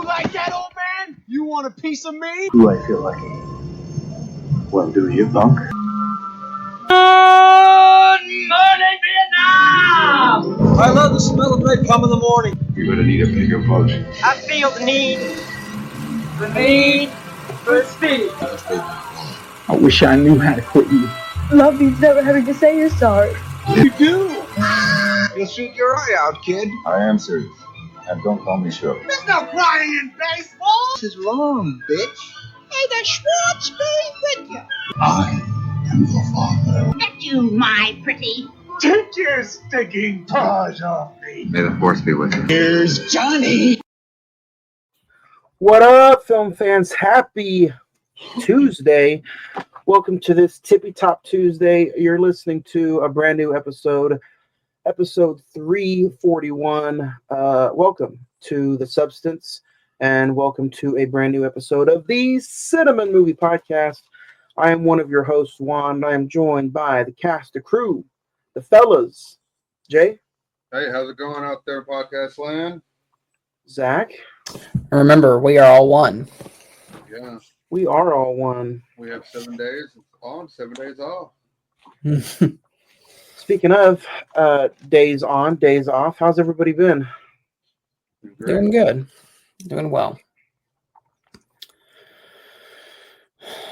like that, old man? You want a piece of me? Do I feel like it? Well, do you, punk? Good morning, Vietnam! I love the smell of napalm in the morning. You're gonna need a bigger boat. I feel the need for speed. I wish I knew how to quit you. Love means never having to say you're sorry. You do? You'll shoot your eye out, kid. I am serious. And don't call me Shirley. There's no crying in baseball. This is wrong, bitch. Hey, the Schwartz be with you. I am the father. Get you, my pretty. Take your stinking paws off me. May the force be with you. Here's Johnny. What up, film fans? Happy Tuesday. Welcome to this Tippy Top Tuesday. You're listening to a brand new episode 341. Welcome to The Substance, and welcome to a brand new episode of the Cine-Men Movie Podcast. I am one of your hosts, Juan, and I am joined by the cast, the crew, the fellas. Jay? Hey, how's it going out there, podcast land? Zach? Remember, we are all one. Yeah. We are all one. We have 7 days on, 7 days off. Speaking of days on, days off, how's everybody been? Doing good. Doing well.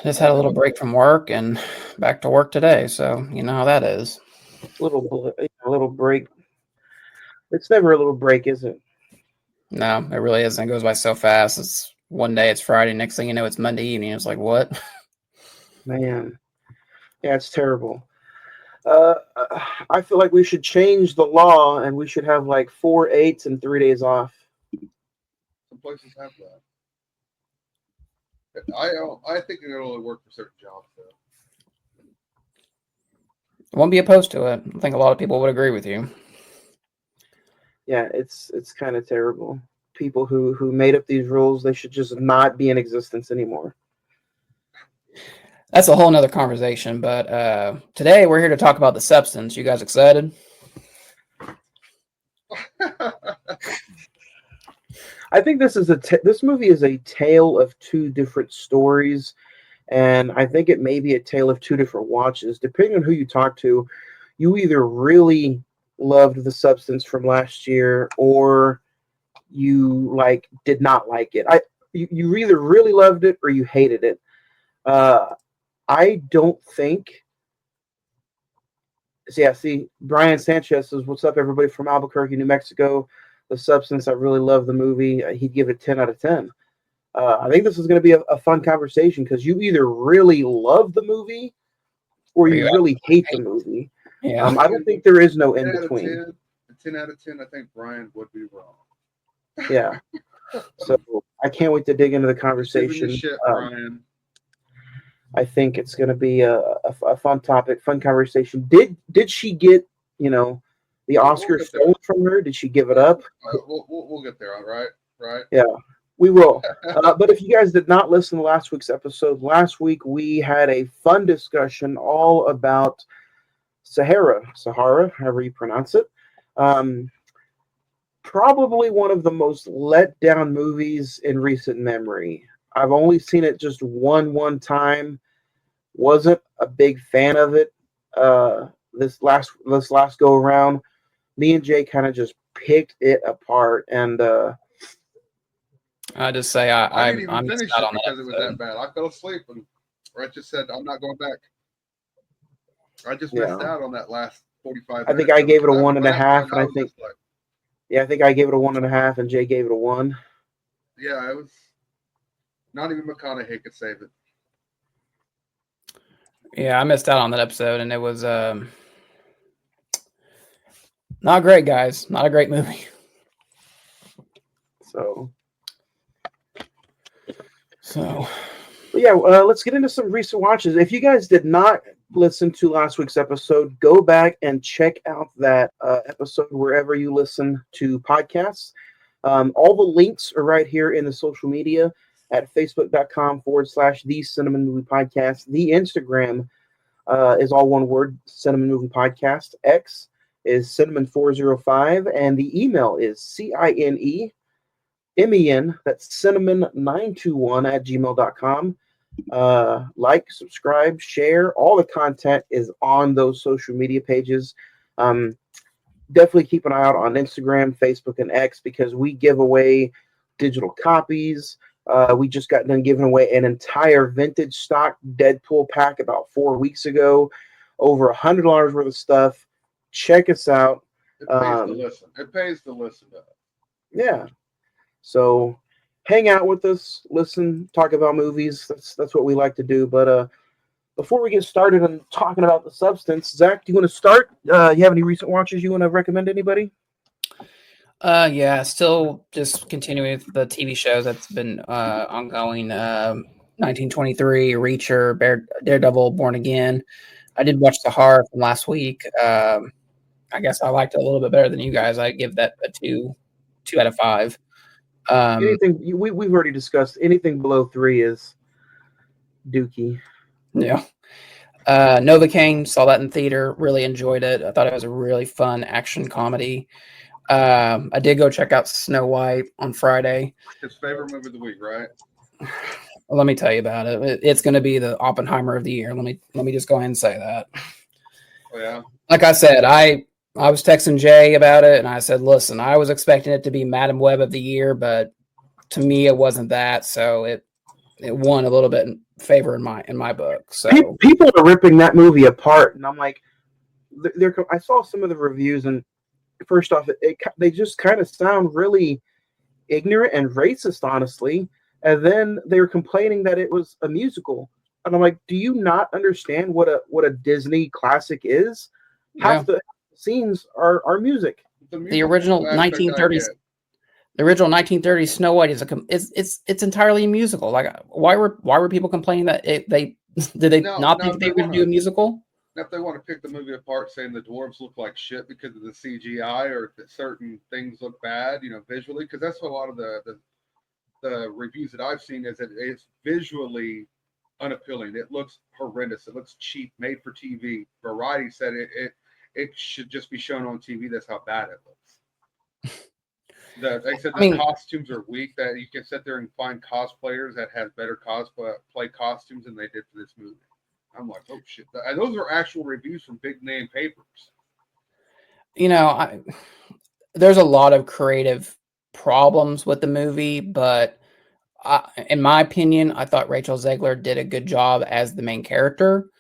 Just had a little break from work and back to work today, so you know how that is. A little break. It's never a little break, is it? No, it really isn't. It goes by so fast. It's one day, it's Friday. Next thing you know, it's Monday evening. It's like, what? Man. Yeah, it's terrible. I feel like we should change the law and we should have like 4 8s and 3 days off. Some places have that. I think it'll only work for certain jobs, though. I won't be opposed to it. I think a lot of people would agree with you. Yeah, it's kind of terrible. People who made up these rules, they should just not be in existence anymore. That's a whole nother conversation, but today we're here to talk about The Substance. You guys excited? I think this movie is a tale of two different stories, and I think it may be a tale of two different watches. Depending on who you talk to, you either really loved The Substance from last year, or you did not like it. You either really loved it or you hated it. I don't think. So yeah, see, Brian Sanchez says, "What's up, everybody from Albuquerque, New Mexico? The Substance. I really love the movie. He'd give it 10 out of 10." I think this is going to be a fun conversation because you either really love the movie or you really hate the movie. Yeah. I don't think there is no in between. 10 out of 10, I think Brian would be wrong. Yeah. So I can't wait to dig into the conversation. Shit, Brian. I think it's going to be a fun topic, fun conversation. Did she get, the Oscar stolen from her? Did she give it up? We'll get there, all right? Right? Yeah, we will. But if you guys did not listen to last week's episode, last week we had a fun discussion all about Sahara, however you pronounce it. Probably one of the most let down movies in recent memory. I've only seen it just one time. Wasn't a big fan of it. This last go around, me and Jay kind of just picked it apart, and I just say I didn't even finish not it on because it was that bad. I fell asleep and I just said I'm not going back. I just missed out on that last 45 minutes. I think I gave it a 1.5, and I think I think I gave it a 1.5, and Jay gave it a 1. Yeah, it was not even McConaughey could save it. Yeah, I missed out on that episode, and it was not great, guys. Not a great movie. So yeah, let's get into some recent watches. If you guys did not listen to last week's episode, go back and check out that episode wherever you listen to podcasts. All the links are right here in the social media at facebook.com/The Cine-Men Movie Podcast. The Instagram is all one word, Cine-Men Movie Podcast. X is Cine-Men405, and the email is MEN, that's cinnamon921 at gmail.com. Like, subscribe, share. All the content is on those social media pages. Definitely keep an eye out on Instagram, Facebook, and X because we give away digital copies. We just got done giving away an entire vintage stock Deadpool pack about 4 weeks ago. Over $100 worth of stuff. Check us out. It pays to listen. It pays to listen to it. Yeah. So hang out with us, listen, talk about movies. That's what we like to do. But before we get started on talking about the substance, Zach, do you want to start? You have any recent watches you want to recommend to anybody? Yeah, still just continuing with the TV shows that's been ongoing. 1923, Reacher, Daredevil, Born Again. I did watch the horror from last week. I guess I liked it a little bit better than you guys. I give that a 2 out of 5. Anything we've already discussed. Anything below 3 is dookie. Yeah. Novocaine, saw that in theater. Really enjoyed it. I thought it was a really fun action comedy. I did go check out Snow White on Friday. His favorite movie of the week, right? Well, let me tell you about it. It's going to be the Oppenheimer of the year. Let me just go ahead and say that. Oh yeah. Like I said, I was texting Jay about it, and I said, "Listen, I was expecting it to be Madam Web of the year, but to me, it wasn't that. So it won a little bit in favor in my book." So people are ripping that movie apart, and I'm like, I saw some of the reviews, and first off, they just kind of sound really ignorant and racist, honestly. And then they were complaining that it was a musical, and I'm like, do you not understand what a Disney classic is? Half the scenes are music. The original 1930s. The original 1930s Snow White it's entirely a musical. Like, why were people complaining that think they were going to do a musical? If they want to pick the movie apart, saying the dwarves look like shit because of the CGI or that certain things look bad, visually, because that's what a lot of the reviews that I've seen is that it's visually unappealing. It looks horrendous. It looks cheap, made for TV. Variety said it should just be shown on TV. That's how bad it looks. They said the costumes are weak. That you can sit there and find cosplayers that have better cosplay costumes than they did for this movie. I'm like, oh shit! And those are actual reviews from big name papers. There's a lot of creative problems with the movie, but in my opinion, I thought Rachel Zegler did a good job as the main character.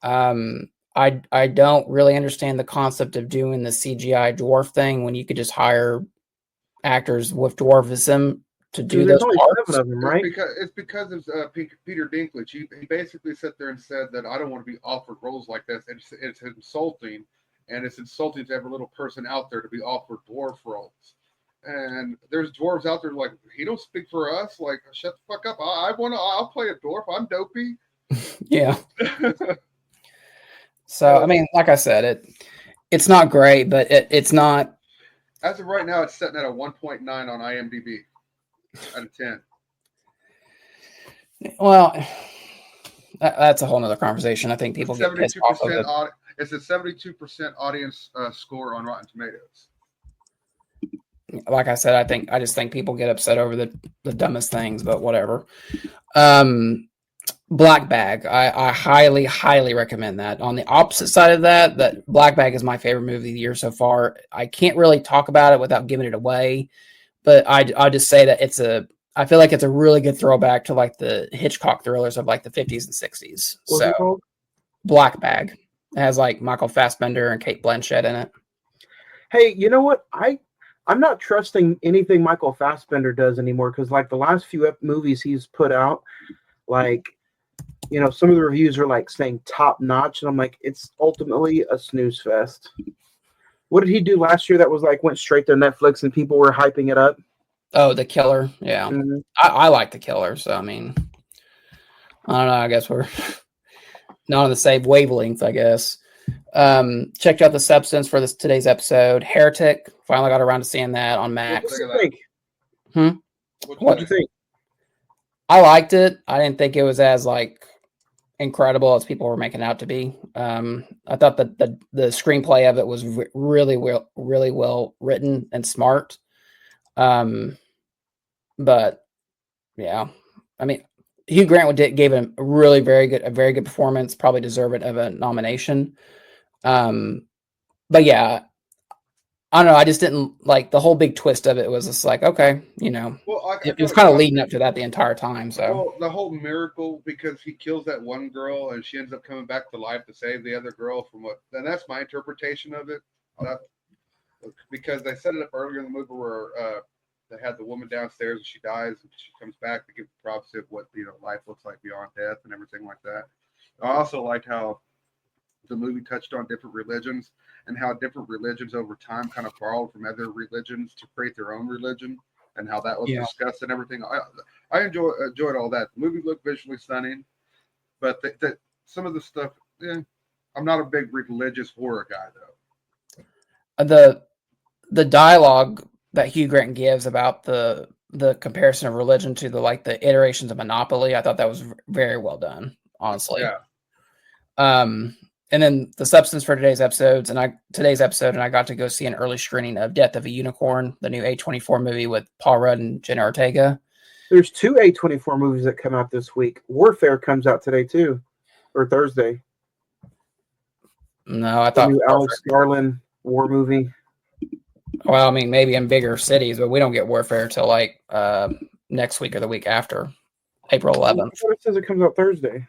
I don't really understand the concept of doing the CGI dwarf thing when you could just hire actors with dwarfism to do those parts. 7 of them, right? It's because of Peter Dinklage. He basically sat there and said that I don't want to be offered roles like this. It's insulting, and it's insulting to every little person out there to be offered dwarf roles. And there's dwarves out there like, he don't speak for us. Like, shut the fuck up. I'll play a dwarf. I'm dopey. Yeah. So like I said, it's not great, but it's not. As of right now, it's sitting at a 1.9 on IMDb out of 10. Well, that's a whole nother conversation. I think people get pissed off of it. It's a 72% audience score on Rotten Tomatoes. Like I said, I just think people get upset over the dumbest things, but whatever. Black Bag. I highly, highly recommend that. On the opposite side of that Black Bag is my favorite movie of the year so far. I can't really talk about it without giving it away, but I'll just say that I feel like it's a really good throwback to like the Hitchcock thrillers of like the 50s and 60s. What's it called? Black Bag. It has like Michael Fassbender and Kate Blanchett in it. Hey, you know what? I'm not trusting anything Michael Fassbender does anymore because like the last few movies he's put out, like, some of the reviews are like saying top notch, and I'm like, it's ultimately a snooze fest. What did he do last year that was like went straight to Netflix and people were hyping it up? Oh, The Killer. Yeah. Mm-hmm. I like The Killer, so I don't know. I guess we're not on the same wavelength, I guess. Checked out The Substance for today's episode. Heretic. Finally got around to seeing that on Max. What do you think? What do you think? I liked it. I didn't think it was as like incredible as people were making it out to be. I thought that the screenplay of it was really well written and smart. But yeah, I mean, Hugh Grant gave him a very good performance. Probably deserving of a nomination. But yeah, I don't know. I just didn't like the whole big twist of it. Was just like, okay, Well, I it feel was like kind of leading up to that the entire time. So well, the whole miracle because he kills that one girl and she ends up coming back to life to save the other girl from what. And that's my interpretation of it. That, because they set it up earlier in the movie where they had the woman downstairs and she dies and she comes back to give the prophecy of what life looks like beyond death and everything like that. I also liked how the movie touched on different religions and how different religions over time kind of borrowed from other religions to create their own religion and how that was yeah, discussed and everything. I enjoyed all that. The movie looked visually stunning, but some of the stuff, I'm not a big religious horror guy though. the dialogue that Hugh Grant gives about the comparison of religion to the iterations of Monopoly, I thought that was very well done, honestly. Yeah. And then the substance for today's episode, and I got to go see an early screening of Death of a Unicorn, the new A24 movie with Paul Rudd and Jenna Ortega. There's 2 A24 movies that come out this week. Warfare comes out today too, or Thursday. No, I The thought new Alex Garland war movie. Well, I mean, maybe in bigger cities, but we don't get Warfare till next week or the week after, April 11th. It says it comes out Thursday.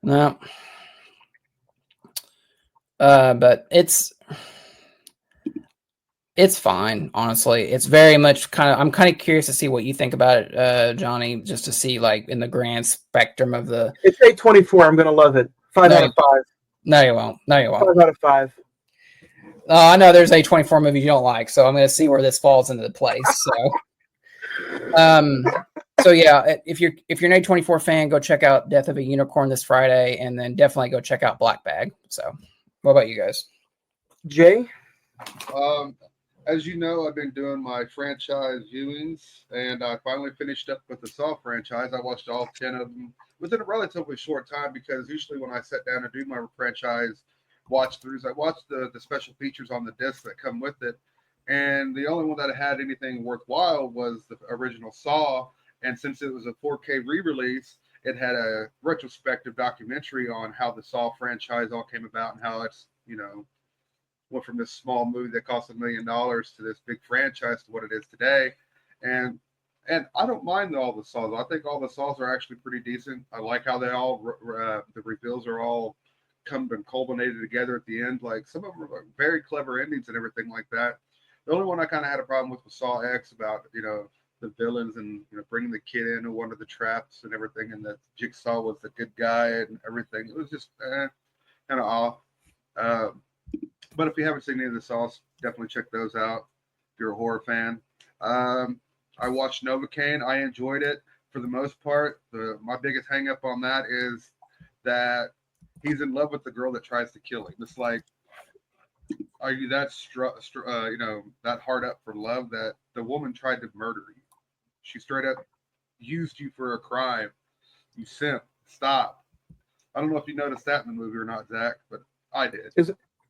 No. But it's fine, honestly. It's very much I'm kind of curious to see what you think about it, Johnny, just to see in the grand spectrum of the. It's A24. I'm gonna love it. 5 out of 5. No, you won't. 5 out of 5. I know there's A24 movies you don't like, so I'm going to see where this falls into place. So yeah, if you're an A24 fan, go check out Death of a Unicorn this Friday, and then definitely go check out Black Bag. So, what about you guys? Jay? As you know, I've been doing my franchise viewings, and I finally finished up with the Saw franchise. I watched all 10 of them within a relatively short time because usually when I sit down and do my franchise watch throughs, I watch the special features on the discs that come with it. And the only one that had anything worthwhile was the original Saw. And since it was a 4K re-release, it had a retrospective documentary on how the Saw franchise all came about and how it's, went from this small movie that cost $1 million to this big franchise to what it is today. And I don't mind all the Saws. I think all the Saws are actually pretty decent. I like how they all the reveals are all come and culminated together at the end. Like some of them are very clever endings and everything like that. The only one I kind of had a problem with was Saw X about the villains and bringing the kid into one of the traps and everything, and that Jigsaw was the good guy and everything. It was just kind of off. But if you haven't seen any of the Saws, definitely check those out if you're a horror fan. I watched Novocaine. I enjoyed it for the most part. My biggest hang up on that is that he's in love with the girl that tries to kill him. It's like, are you that that hard up for love that the woman tried to murder you? She straight up used you for a crime. You simp. Stop. I don't know if you noticed that in the movie or not, Zach, but I did.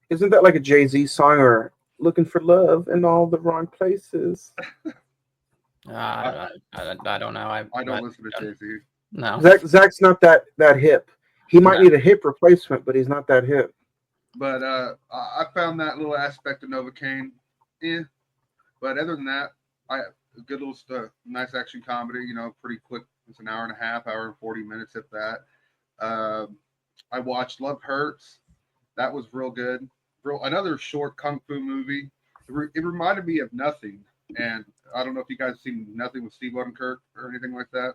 Isn't that like a Jay-Z song or looking for love in all the wrong places? I don't know. I don't listen to Jay-Z. No. Zach's not that hip. He might need a hip replacement, but he's not that hip. But I found that little aspect of Novocaine, But other than that, good little stuff, nice action comedy. Pretty quick. It's an hour and a half, hour and 40 minutes, if that. I watched Love Hurts. That was real good. Another short kung fu movie. It reminded me of Nothing, and I don't know if you guys have seen Nothing with Steve Odenkirk or anything like that,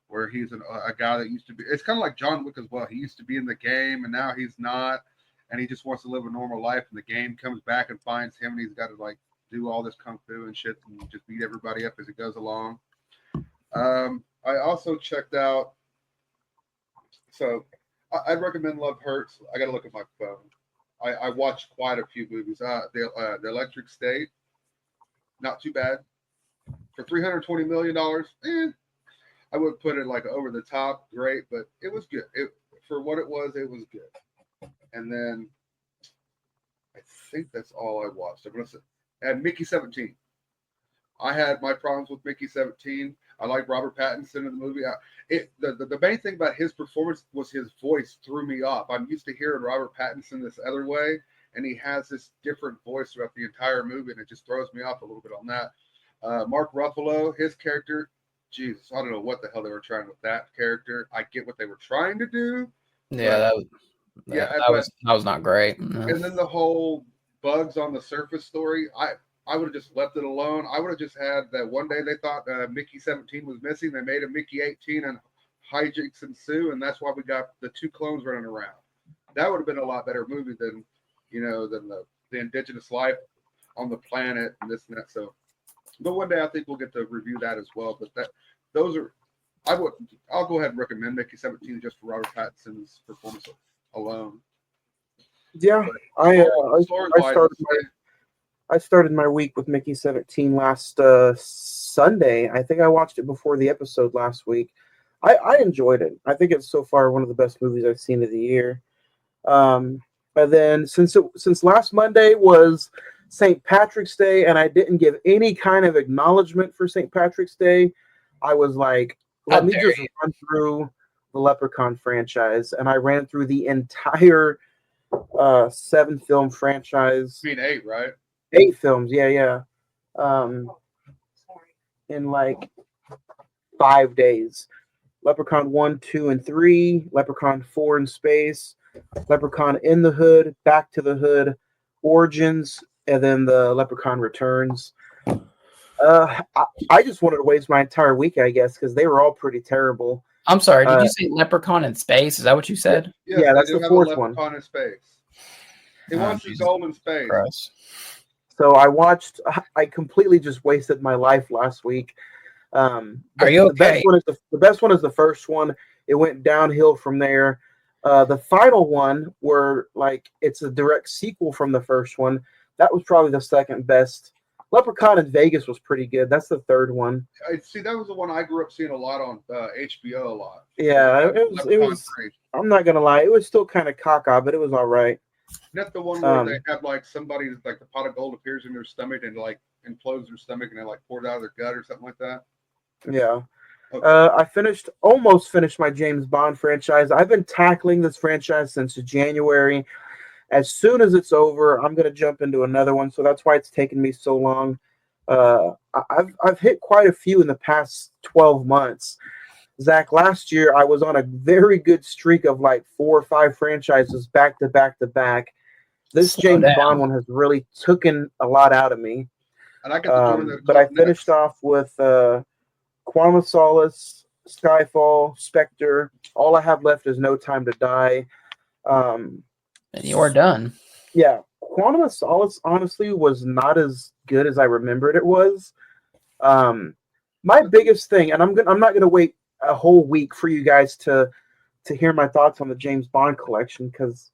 where he's a guy that used to be. It's kind of like John Wick as well. He used to be in the game, and now he's not, and he just wants to live a normal life. And the game comes back and finds him, and he's got to do all this kung fu and shit, and just beat everybody up as it goes along. I also checked out. So I'd recommend Love Hurts. I got to look at my phone. I watched quite a few movies. The Electric State, not too bad. For $320 million, I wouldn't put it over the top, great, but it was good. For what it was good. And then I think that's all I watched. And Mickey 17. I had my problems with Mickey 17. I like Robert Pattinson in the movie. The main thing about his performance was his voice threw me off. I'm used to hearing Robert Pattinson this other way, and he has this different voice throughout the entire movie, and it just throws me off a little bit on that. Mark Ruffalo, his character, Jesus, I don't know what the hell they were trying with that character. I get what they were trying to do. Yeah, But that was not great. and then the whole bugs on the surface story, I would have just left it alone. I would have just had that one day they thought Mickey 17 was missing. They made a Mickey 18 and hijinks ensue, and that's why we got the two clones running around. That would have been a lot better movie than the indigenous life on the planet and this and that. So, but one day I think we'll get to review that as well. But I'll go ahead and recommend Mickey 17 just for Robert Pattinson's performance alone. Yeah, I started my week with Mickey 17 last Sunday. I think I watched it before the episode last week. I enjoyed it. I think it's so far one of the best movies I've seen of the year. And then since last Monday was St. Patrick's Day and I didn't give any kind of acknowledgement for St. Patrick's Day, I was like, let me just run through the Leprechaun franchise. And I ran through the entire 7-film franchise. You mean 8, right? 8 films, yeah. In like 5 days. Leprechaun 1, 2, and 3, Leprechaun 4 in Space, Leprechaun in the Hood, Back to the Hood, Origins, and then the Leprechaun Returns. I just wanted to waste my entire week, I guess, because they were all pretty terrible. I'm sorry, did you say Leprechaun in Space? Is that what you said? Yeah, that's the fourth one. Leprechaun in Space. He wants his gold in space. Gross. So I completely just wasted my life last week. Are you okay? The best one is the first one. It went downhill from there. The final one, where like it's a direct sequel from the first one, that was probably the second best. Leprechaun in Vegas was pretty good. That's the third one. See, that was the one I grew up seeing a lot on HBO a lot. Yeah, it was. I'm not gonna lie, it was still kind of caca, but it was all right. Not the one where they have like somebody like the pot of gold appears in their stomach and like implodes their stomach and it like pours out of their gut or something like that. Yeah. Okay. I almost finished my James Bond franchise. I've been tackling this franchise since January. As soon as it's over, I'm going to jump into another one. So that's why it's taken me so long. I've hit quite a few in the past 12 months. Zach, last year I was on a very good streak of like 4 or 5 franchises back to back to back. This James Bond one has really taken a lot out of me. And I got to join the but I finished off with Quantum of Solace, Skyfall, Spectre. All I have left is No Time to Die. And you're done. Yeah. Quantum of Solace, honestly, was not as good as I remembered it was. My biggest thing, and I'm not going to wait a whole week for you guys to hear my thoughts on the James Bond collection, because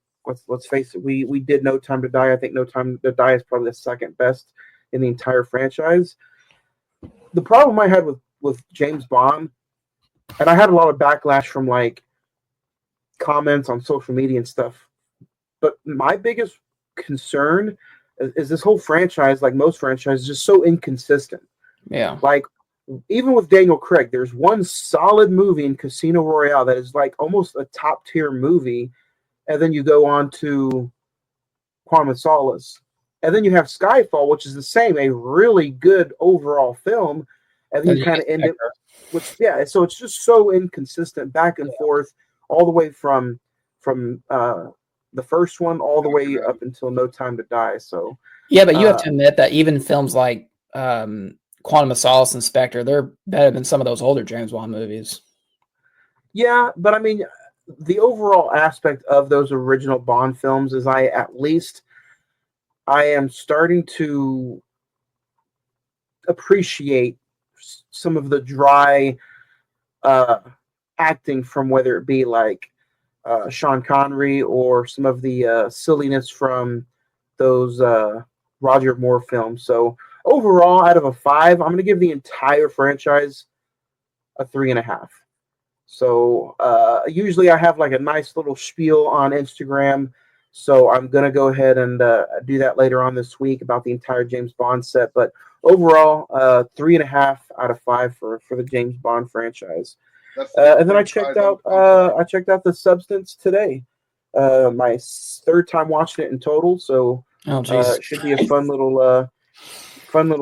let's face it, we did No Time to Die. I think No Time to Die is probably the second best in the entire franchise. The problem I had with James Bond, and I had a lot of backlash from like comments on social media and stuff, but my biggest concern is this whole franchise, like most franchises, just so inconsistent. Yeah. Like, even with Daniel Craig, there's one solid movie in Casino Royale that is like almost a top tier movie, and then you go on to Quantum of Solace, and then you have Skyfall, which is the same, a really good overall film, and then you kind of end it, which so it's just so inconsistent, back and forth, all the way from the first one all the way up until No Time to Die. So yeah, but you have to admit that even films like Quantum of Solace and Spectre, they're better than some of those older James Bond movies. Yeah, but I mean, the overall aspect of those original Bond films is I am starting to appreciate some of the dry acting from whether it be like Sean Connery or some of the silliness from those Roger Moore films. So overall, out of a 5, I'm going to give the entire franchise a 3.5. So usually I have like a nice little spiel on Instagram So I'm going to go ahead and do that later on this week about the entire James Bond set. But overall, 3.5 out of 5 for the James Bond franchise. And then I checked out The Substance today. My third time watching it in total, so it should be a fun little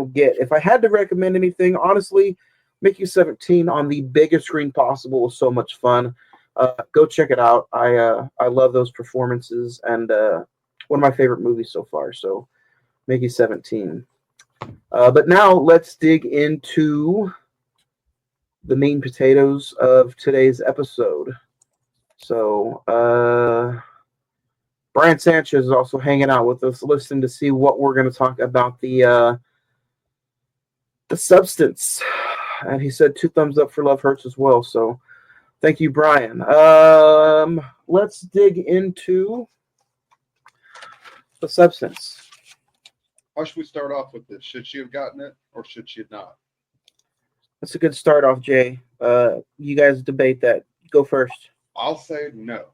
get. If I had to recommend anything, honestly, Mickey 17 on the biggest screen possible was so much fun. Go check it out. I love those performances, and one of my favorite movies so far. So Mickey 17. But now let's dig into the main potatoes of today's episode. So Brian Sanchez is also hanging out with us, listening to see what we're going to talk about the Substance. And he said 2 thumbs up for Love Hurts as well. So thank you, Brian. Let's dig into The Substance. How should we start off with this? Should she have gotten it or should she not? That's a good start off, Jay. You guys debate that. Go first. I'll say no.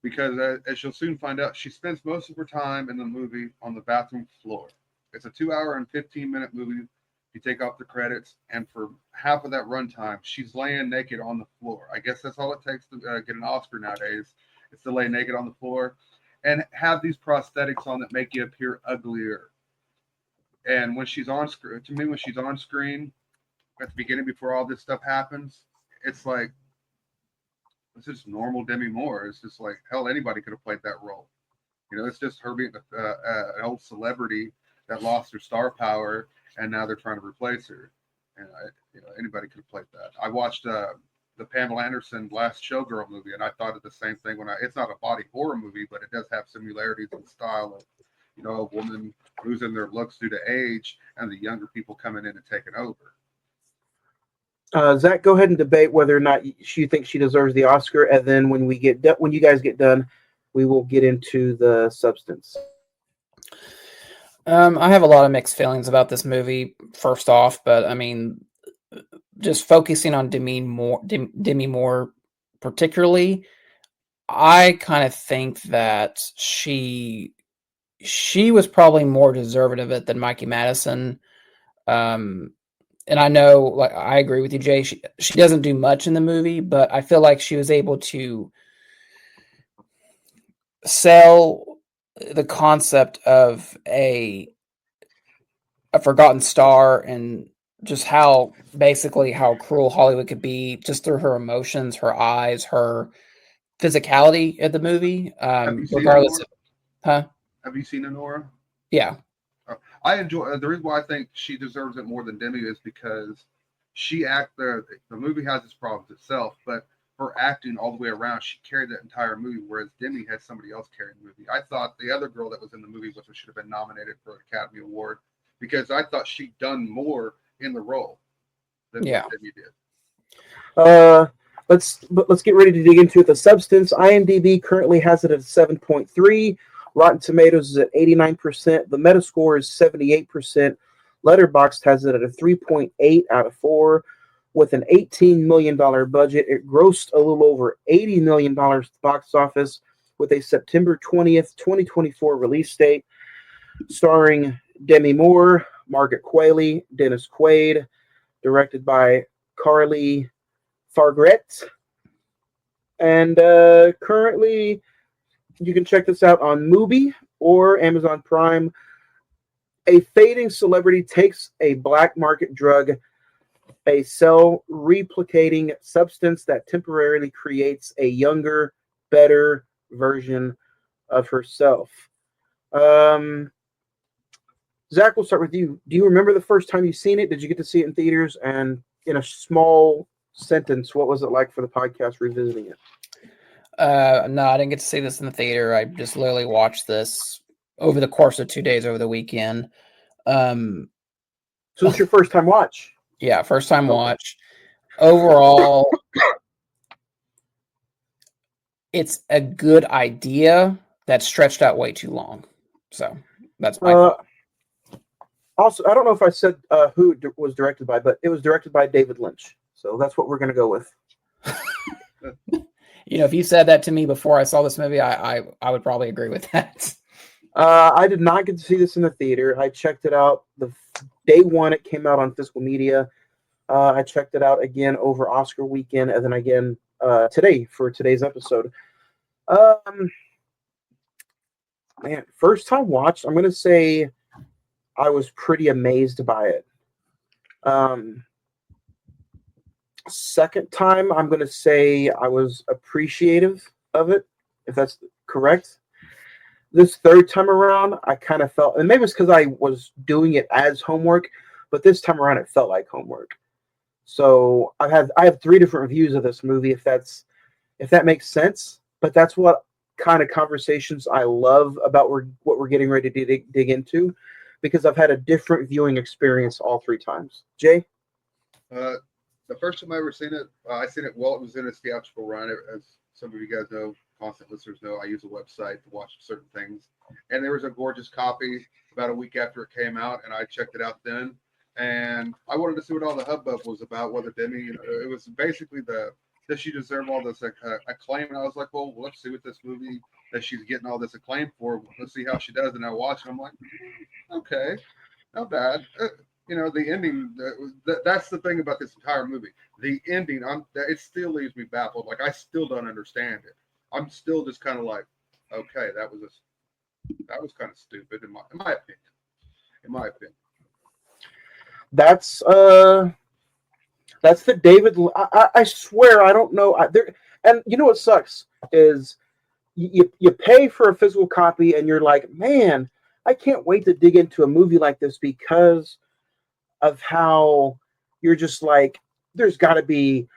Because as you'll soon find out, she spends most of her time in the movie on the bathroom floor. It's a 2-hour and 15-minute movie. You take off the credits, and for half of that runtime, she's laying naked on the floor. I guess that's all it takes to get an Oscar nowadays. Is to lay naked on the floor and have these prosthetics on that make you appear uglier. And when she's on screen, to me, when she's on screen at the beginning before all this stuff happens, it's like, it's just normal Demi Moore. It's just like, hell, anybody could have played that role. You know, it's just her being an old celebrity that lost her star power, and now they're trying to replace her. And anybody could have played that. I watched the Pamela Anderson Last Showgirl movie, and I thought of the same thing. It's not a body horror movie, but it does have similarities in style of, a woman losing their looks due to age, and the younger people coming in and taking over. Zach, go ahead and debate whether or not you think she deserves the Oscar, and then when you guys get done, we will get into The Substance. I have a lot of mixed feelings about this movie, first off, but I mean, just focusing on Demi Moore particularly, I kind of think that she was probably more deserving of it than Mikey Madison. And I know, like, I agree with you, Jay. She doesn't do much in the movie, but I feel like she was able to sell the concept of a forgotten star and just how cruel Hollywood could be just through her emotions, her eyes, her physicality in the movie. Regardless of, huh? Have you seen Nora? Yeah. I enjoy the reason why I think she deserves it more than Demi is because the movie has its problems itself, but her acting all the way around, she carried that entire movie, whereas Demi had somebody else carrying the movie. I thought the other girl that was in the movie should have been nominated for an Academy Award because I thought she'd done more in the role than what Demi did. Let's get ready to dig into it. The Substance. IMDb currently has it at 7.3. Rotten Tomatoes is at 89%. The Metascore is 78%. Letterboxd has it at a 3.8 out of 4. With an $18 million budget, it grossed a little over $80 million at the box office with a September 20th, 2024 release date. Starring Demi Moore, Margaret Qualley, Dennis Quaid. Directed by Carly Fargret. And currently, you can check this out on Mubi or Amazon Prime. A fading celebrity takes a black market drug, a cell-replicating substance that temporarily creates a younger, better version of herself. Zach, we'll start with you. Do you remember the first time you seen it? Did you get to see it in theaters? And in a small sentence, what was it like for the podcast revisiting it? No, I didn't get to see this in the theater. I just literally watched this over the course of 2 days over the weekend. So it's your first time watch? Yeah, first time watch. Overall, it's a good idea that's stretched out way too long. So that's my thought. Also, I don't know if I said who it was directed by, but it was directed by David Lynch. So that's what we're going to go with. if you said that to me before I saw this movie, I would probably agree with that. I did not get to see this in the theater. I checked it out the day one it came out on physical media. I checked it out again over Oscar weekend, and then again today for today's episode. Man, first time watched, I'm gonna say I was pretty amazed by it. Second time, I'm gonna say I was appreciative of it, if that's correct. This third time around, I kind of felt, and maybe it's because I was doing it as homework, but this time around, it felt like homework. So I have three different reviews of this movie, if that makes sense. But that's what kind of conversations I love about what we're getting ready to dig into, because I've had a different viewing experience all three times. Jay? The first time I ever seen it, I seen it while it was in its theatrical run. As some of you guys know, constant listeners know, I use a website to watch certain things. And there was a gorgeous copy about a week after it came out, and I checked it out then. And I wanted to see what all the hubbub was about, whether Demi, it was basically does she deserve all this acclaim? And I was like, well, let's see what this movie that she's getting all this acclaim for. Let's see how she does. And I watched, and I'm like, okay, not bad. The ending. That's the thing about this entire movie. The ending. It still leaves me baffled. Like, I still don't understand it. I'm still just kind of like, okay, that was kind of stupid in my opinion. In my opinion. That's the David. I swear I don't know. And you know what sucks is you pay for a physical copy and you're like, man, I can't wait to dig into a movie like this because of how you're just like, there's got to be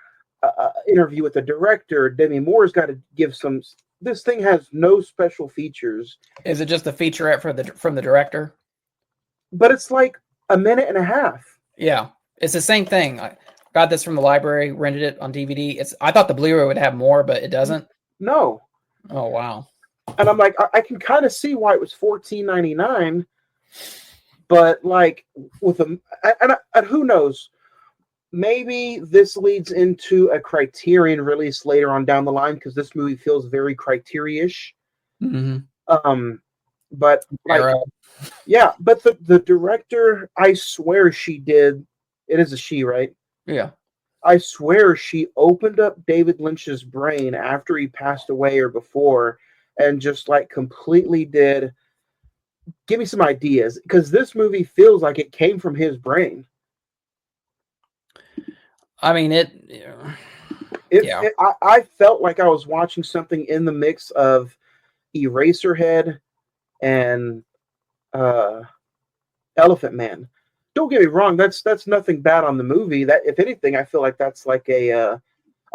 an interview with the director. Demi Moore's got to give some. This thing has no special features. Is it just a featurette from the director? But it's like a minute and a half. Yeah, it's the same thing. I got this from the library, rented it on DVD. I thought the Blu-ray would have more, but it doesn't. No. Oh wow. And I'm like, I can kind of see why it was $14.99, but like with and who knows, maybe this leads into a Criterion release later on down the line because this movie feels very Criterion-ish. Mm-hmm. But like, yeah, but the director, I swear she did. It is a she, right? Yeah. I swear she opened up David Lynch's brain after he passed away or before, and just like completely did. Give me some ideas, because this movie feels like it came from his brain. I mean, I felt like I was watching something in the mix of Eraserhead and Elephant Man. Don't get me wrong, that's nothing bad on the movie. That, if anything, I feel like that's like a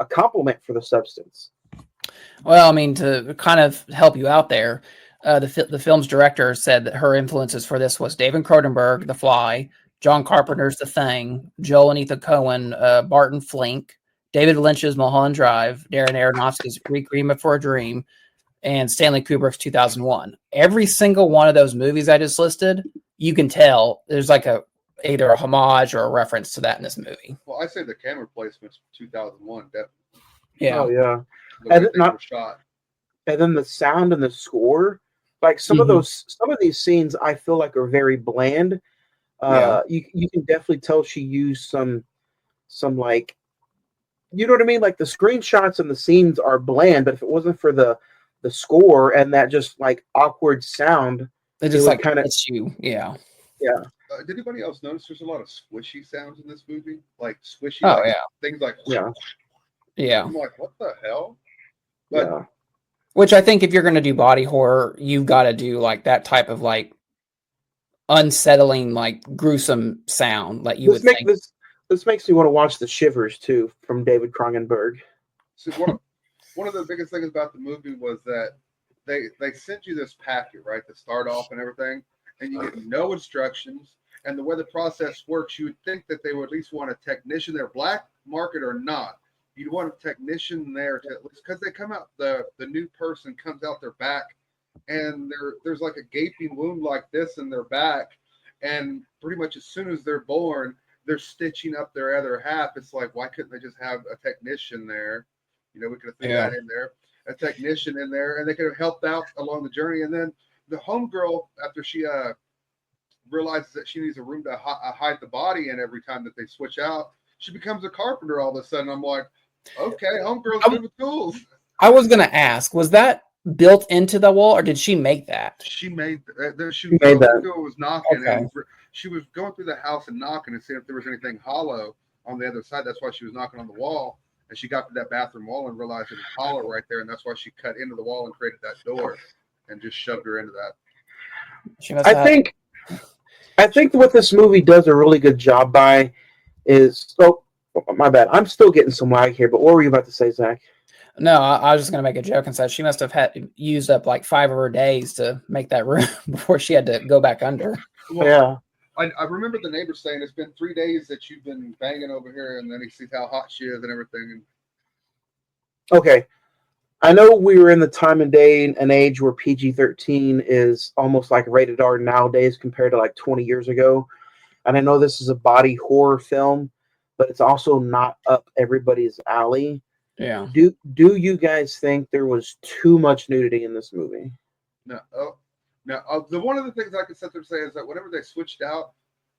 compliment for the substance. Well, I mean, to kind of help you out there, the film's director said that her influences for this was David Cronenberg, The Fly, John Carpenter's The Thing, Joel and Ethan Coen, Barton Flink, David Lynch's Mulholland Drive, Darren Aronofsky's Requiem for a Dream, and Stanley Kubrick's 2001. Every single one of those movies I just listed, you can tell there's like either a homage or a reference to that in this movie. Well, I say the camera placements 2001, definitely. Yeah. Oh yeah. Shot. And then the sound and the score, like some of these scenes, I feel like are very bland. You can definitely tell she used some like, you know what I mean? Like the screenshots and the scenes are bland, but if it wasn't for the score and that just like awkward sound, it just like kind of you. Yeah. Yeah. Did anybody else notice there's a lot of squishy sounds in this movie? Like squishy, things like yeah. I'm like, what the hell? But, yeah. Which I think if you're going to do body horror, you've got to do like that type of like unsettling, like gruesome sound. Like you would think. This makes me want to watch The Shivers too from David Cronenberg. So one of the biggest things about the movie was that they sent you this packet, right, to start off and everything, and you get no instructions. And the way the process works, you would think that they would at least want a technician there, black market or not. You'd want a technician there to, because they come out, the new person comes out their back, and there's like a gaping wound like this in their back, and pretty much as soon as they're born, they're stitching up their other half. It's like, why couldn't they just have a technician there, We could have threw that in there, a technician in there, and they could have helped out along the journey. And then the homegirl, after she realizes that she needs a room to hide the body in every time that they switch out, she becomes a carpenter all of a sudden. I'm like, okay, homegirl's good with tools. I was going to ask, was that built into the wall, or did she make that? She made that. She made that. Was knocking, Okay. and she was going through the house and knocking and seeing if there was anything hollow on the other side. That's why she was knocking on the wall, and she got to that bathroom wall and realized it was hollow right there, and that's why she cut into the wall and created that door, and just shoved her into that. I think what this movie does a really good job by is my bad. I'm still getting some lag here, but what were you about to say, Zach? No, I was just going to make a joke and say she must have had used up like 5 of her days to make that room before she had to go back under. Well, yeah. I remember the neighbor saying it's been 3 days that you've been banging over here, and then he sees how hot she is and everything. Okay. I know we were in the time and day and age where PG-13 is almost like rated R nowadays compared to like 20 years ago. And I know this is a body horror film, but it's also not up everybody's alley. Yeah. Do you guys think there was too much nudity in this movie? No. The one of the things I could sit there and say is that whenever they switched out,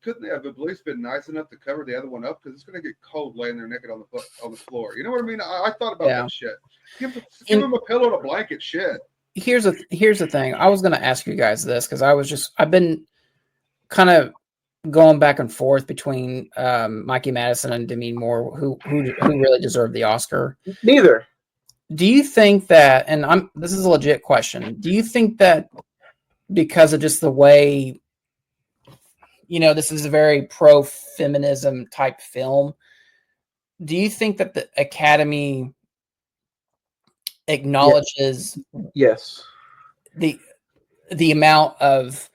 couldn't they have at least been nice enough to cover the other one up? Because it's going to get cold laying there naked on the floor. You know what I mean? I thought about that shit. Give them a pillow and a blanket. Shit. Here's the thing. I was going to ask you guys this because I've been kind of going back and forth between Mikey Madison and Demi Moore, who really deserved the Oscar. Neither. Do you think that? And this is a legit question. Do you think that because of just the way, this is a very pro-feminism type film, do you think that the Academy acknowledges yes the amount of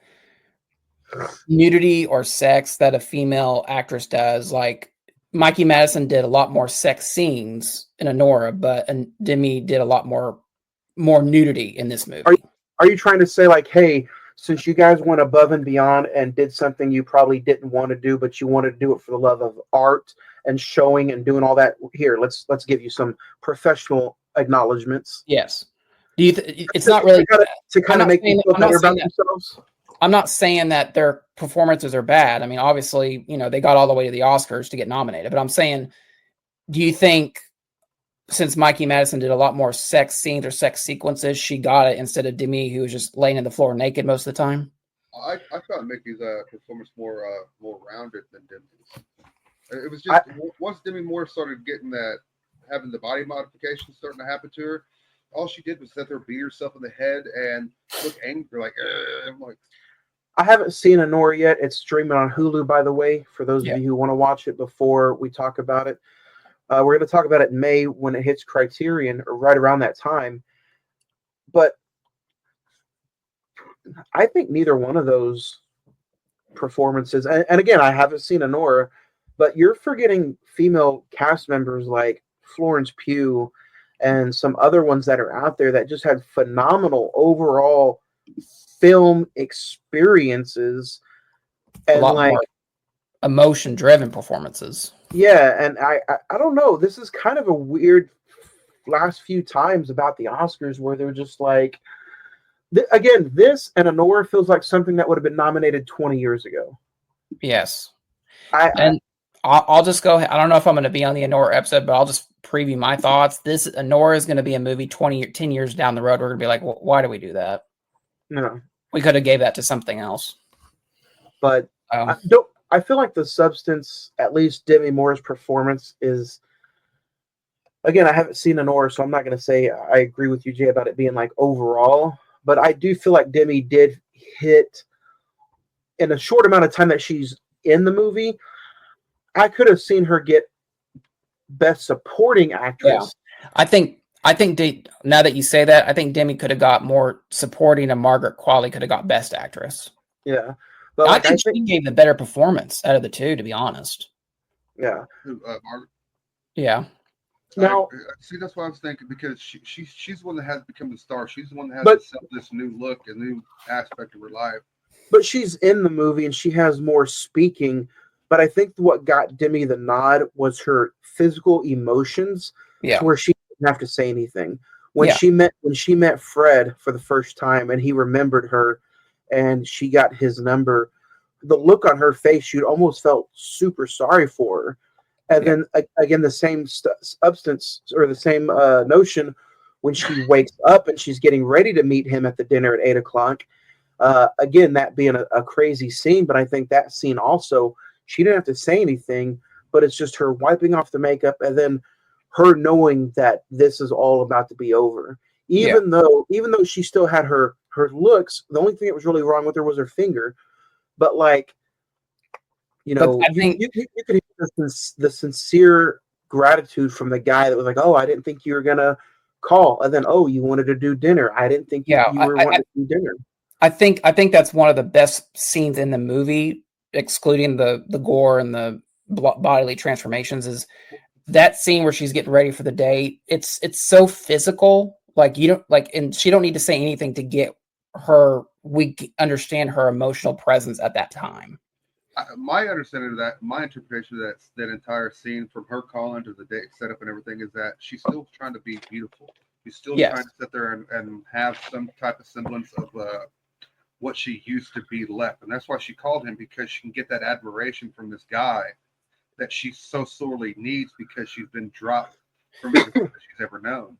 nudity or sex that a female actress does? Like Mikey Madison did a lot more sex scenes in Anora, and Demi did a lot more nudity in this movie. Are you trying to say like, hey, since you guys went above and beyond and did something you probably didn't want to do, but you wanted to do it for the love of art and showing and doing all that, here, let's give you some professional acknowledgments? Yes. Do you? It's not really to kind of make people feel better about themselves. I'm not saying that their performances are bad. I mean, obviously, they got all the way to the Oscars to get nominated. But I'm saying, do you think since Mikey Madison did a lot more sex scenes or sex sequences, she got it instead of Demi, who was just laying on the floor naked most of the time? I found Mickey's performance more rounded than Demi's. It was just once Demi Moore started having the body modifications starting to happen to her, all she did was sit there, beat herself in the head, and look angry. Like, I'm like, I haven't seen Anora yet. It's streaming on Hulu, by the way, for those of you who want to watch it before we talk about it. We're going to talk about it in May when it hits Criterion, or right around that time. But I think neither one of those performances, and again, I haven't seen Anora, but you're forgetting female cast members like Florence Pugh and some other ones that are out there that just had phenomenal overall film experiences and like emotion-driven performances. Yeah, and I don't know. This is kind of a weird last few times about the Oscars where they're just like, again, this and Anora feels like something that would have been nominated 20 years ago. Yes. I'll just go ahead. I don't know if I'm going to be on the Anora episode, but I'll just preview my thoughts. This Anora is going to be a movie 10 years down the road. We're going to be like, well, why do we do that? No. We could have gave that to something else. But I feel like the substance, at least Demi Moore's performance, is, again, I haven't seen Anora, so I'm not going to say I agree with you, Jay, about it being like overall, but I do feel like Demi did hit, in a short amount of time that she's in the movie, I could have seen her get Best Supporting Actress. Yeah. I think now that you say that, I think Demi could have got more supporting, and Margaret Qualley could have got Best Actress. Yeah. But I think she gave the better performance out of the two, to be honest. Yeah. Margaret? Yeah. Now, see, that's what I was thinking, because she's the one that has become the star. She's the one that has to sell this new look and new aspect of her life. But she's in the movie and she has more speaking. But I think what got Demi the nod was her physical emotions, where she didn't have to say anything. When Yeah. she met Fred for the first time and he remembered her and she got his number, the look on her face, you'd almost felt super sorry for her. And Yeah. then again, the same substance or the same notion when she wakes up and she's getting ready to meet him at the dinner at 8 o'clock. Again, that being a crazy scene, but I think that scene also, she didn't have to say anything, but it's just her wiping off the makeup and then her knowing that this is all about to be over. Yeah. Even though she still had her looks, the only thing that was really wrong with her was her finger. But like, But I you think, you could hear the sincere gratitude from the guy that was like, "Oh, I didn't think you were gonna call," and then, "Oh, you wanted to do dinner. I didn't think yeah, you were wanting to do dinner." I think that's one of the best scenes in the movie, excluding the gore and the bodily transformations. Is that scene where she's getting ready for the date? It's so physical. Like you don't like, and she don't need to say anything to get her. We understand her emotional presence at that time. My understanding of that, my interpretation of that entire scene, from her calling to the date setup and everything, is that she's still trying to be beautiful. She's still Yes. trying to sit there and have some type of semblance of what she used to be left, and that's why she called him, because she can get that admiration from this guy that she so sorely needs, because she's been dropped from everything that she's ever known.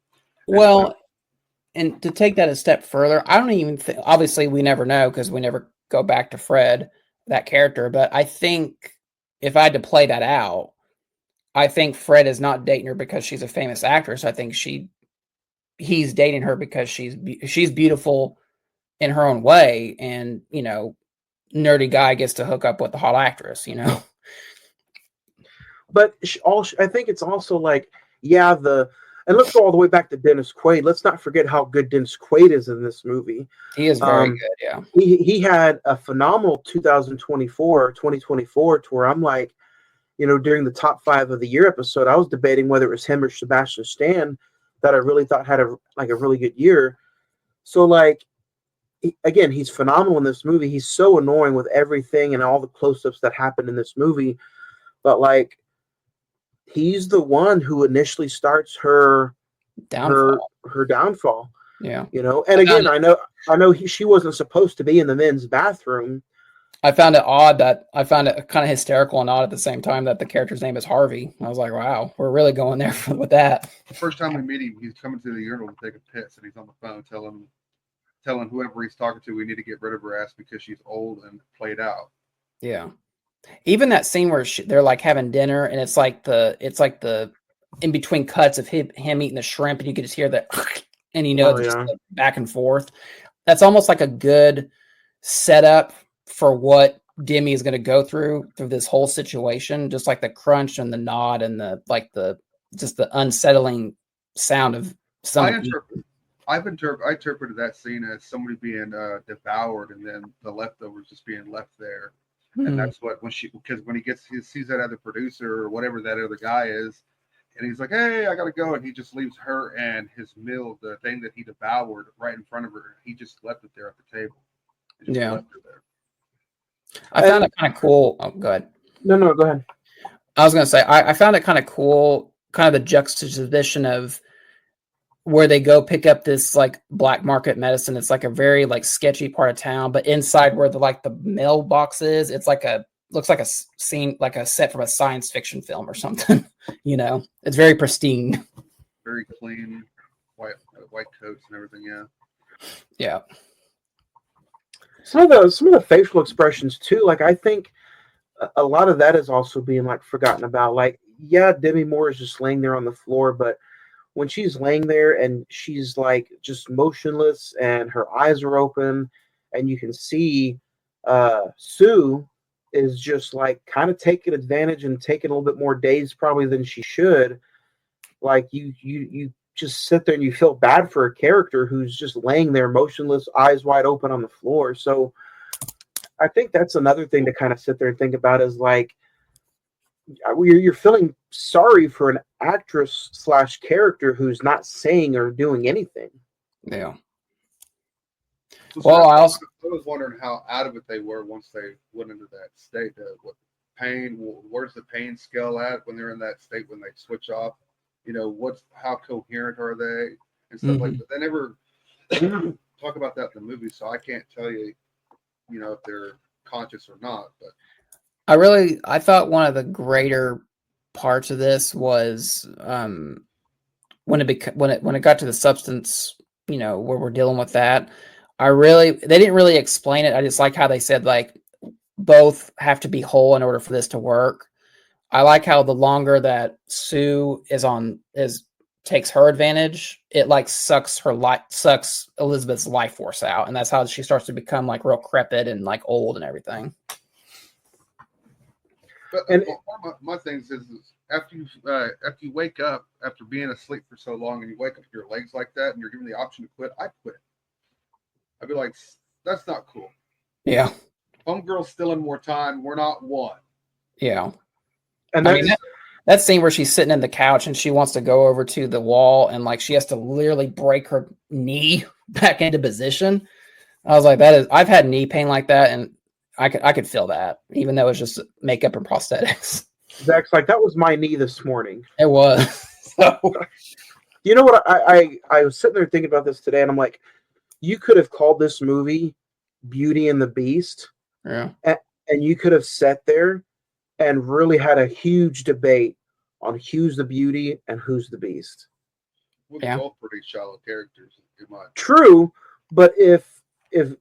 Well, and to take that a step further, I don't even think, obviously we never know because we never go back to Fred, that character, but I think if I had to play that out, I think Fred is not dating her because she's a famous actress. I think he's dating her because she's beautiful in her own way, and nerdy guy gets to hook up with the hot actress. But I think it's also like, yeah, and let's go all the way back to Dennis Quaid. Let's not forget how good Dennis Quaid is in this movie. He is very good, yeah. He had a phenomenal 2024 to where I'm like, during the top 5 of the year episode, I was debating whether it was him or Sebastian Stan that I really thought had a really good year. So like, again, he's phenomenal in this movie. He's so annoying with everything and all the close-ups that happen in this movie. But like, he's the one who initially starts her downfall. Yeah. And again, I know she wasn't supposed to be in the men's bathroom. I found it odd that I found it kind of hysterical and odd at the same time that the character's name is Harvey. I was like, wow, we're really going there with that. The first time we meet him, he's coming to the urinal to take a piss, and he's on the phone telling whoever he's talking to, we need to get rid of her ass because she's old and played out. Yeah. Even that scene where they're like having dinner, and it's like the in between cuts of him eating the shrimp, and you can just hear that, and just the back and forth. That's almost like a good setup for what Demi is going to go through this whole situation. Just like the crunch and the nod and the unsettling sound of something. I interpreted that scene as somebody being devoured, and then the leftovers just being left there. Mm-hmm. And that's what because when he sees that other producer or whatever that other guy is, and he's like, "Hey, I gotta go," and he just leaves her and his meal, the thing that he devoured, right in front of her. He just left it there at the table. Yeah, left her there. I found it kind of cool. Oh, go ahead. No, go ahead. I was gonna say I found it kind of cool, kind of the juxtaposition of where they go pick up this like black market medicine. It's like a very like sketchy part of town, but inside where the mailbox is, it's like looks like a scene, like a set from a science fiction film or something. It's very pristine, very clean, white coats and everything. Yeah. Some of the facial expressions too. Like, I think a lot of that is also being like forgotten about. Like, yeah, Demi Moore is just laying there on the floor, but when she's laying there and she's like just motionless and her eyes are open, and you can see Sue is just like kind of taking advantage and taking a little bit more days probably than she should. Like, you just sit there and you feel bad for a character who's just laying there motionless, eyes wide open on the floor. So I think that's another thing to kind of sit there and think about, is like, you're feeling sorry for an actress / character who's not saying or doing anything. Yeah. Well, I was wondering how out of it they were once they went into that state. What pain? Where's the pain scale at when they're in that state when they switch off? You know, how coherent are they and stuff like that. They never talk about that in the movie, so I can't tell you, you know, if they're conscious or not. But I thought one of the greater parts of this was when it got to the substance, you know, where we're dealing with that. They didn't really explain it. I just like how they said like both have to be whole in order for this to work. I like how the longer that Sue takes her advantage, it like sucks Elizabeth's life force out, and that's how she starts to become like real crepit and like old and everything. But And one of my things is after you wake up after being asleep for so long and you wake up with your legs like that and you're given the option to quit, I'd quit. I'd be like, that's not cool. Yeah. Homegirl's stealing more time. We're not one. Yeah. And I mean, that scene where she's sitting in the couch and she wants to go over to the wall and like she has to literally break her knee back into position. I was like, I've had knee pain like that, and I could feel that, even though it was just makeup and prosthetics. Zach's like, that was my knee this morning. It was. So, you know what? I was sitting there thinking about this today, and I'm like, you could have called this movie Beauty and the Beast. yeah. And you could have sat there and really had a huge debate on who's the beauty and who's the beast. Well, they're all pretty shallow characters, in my opinion. True, but if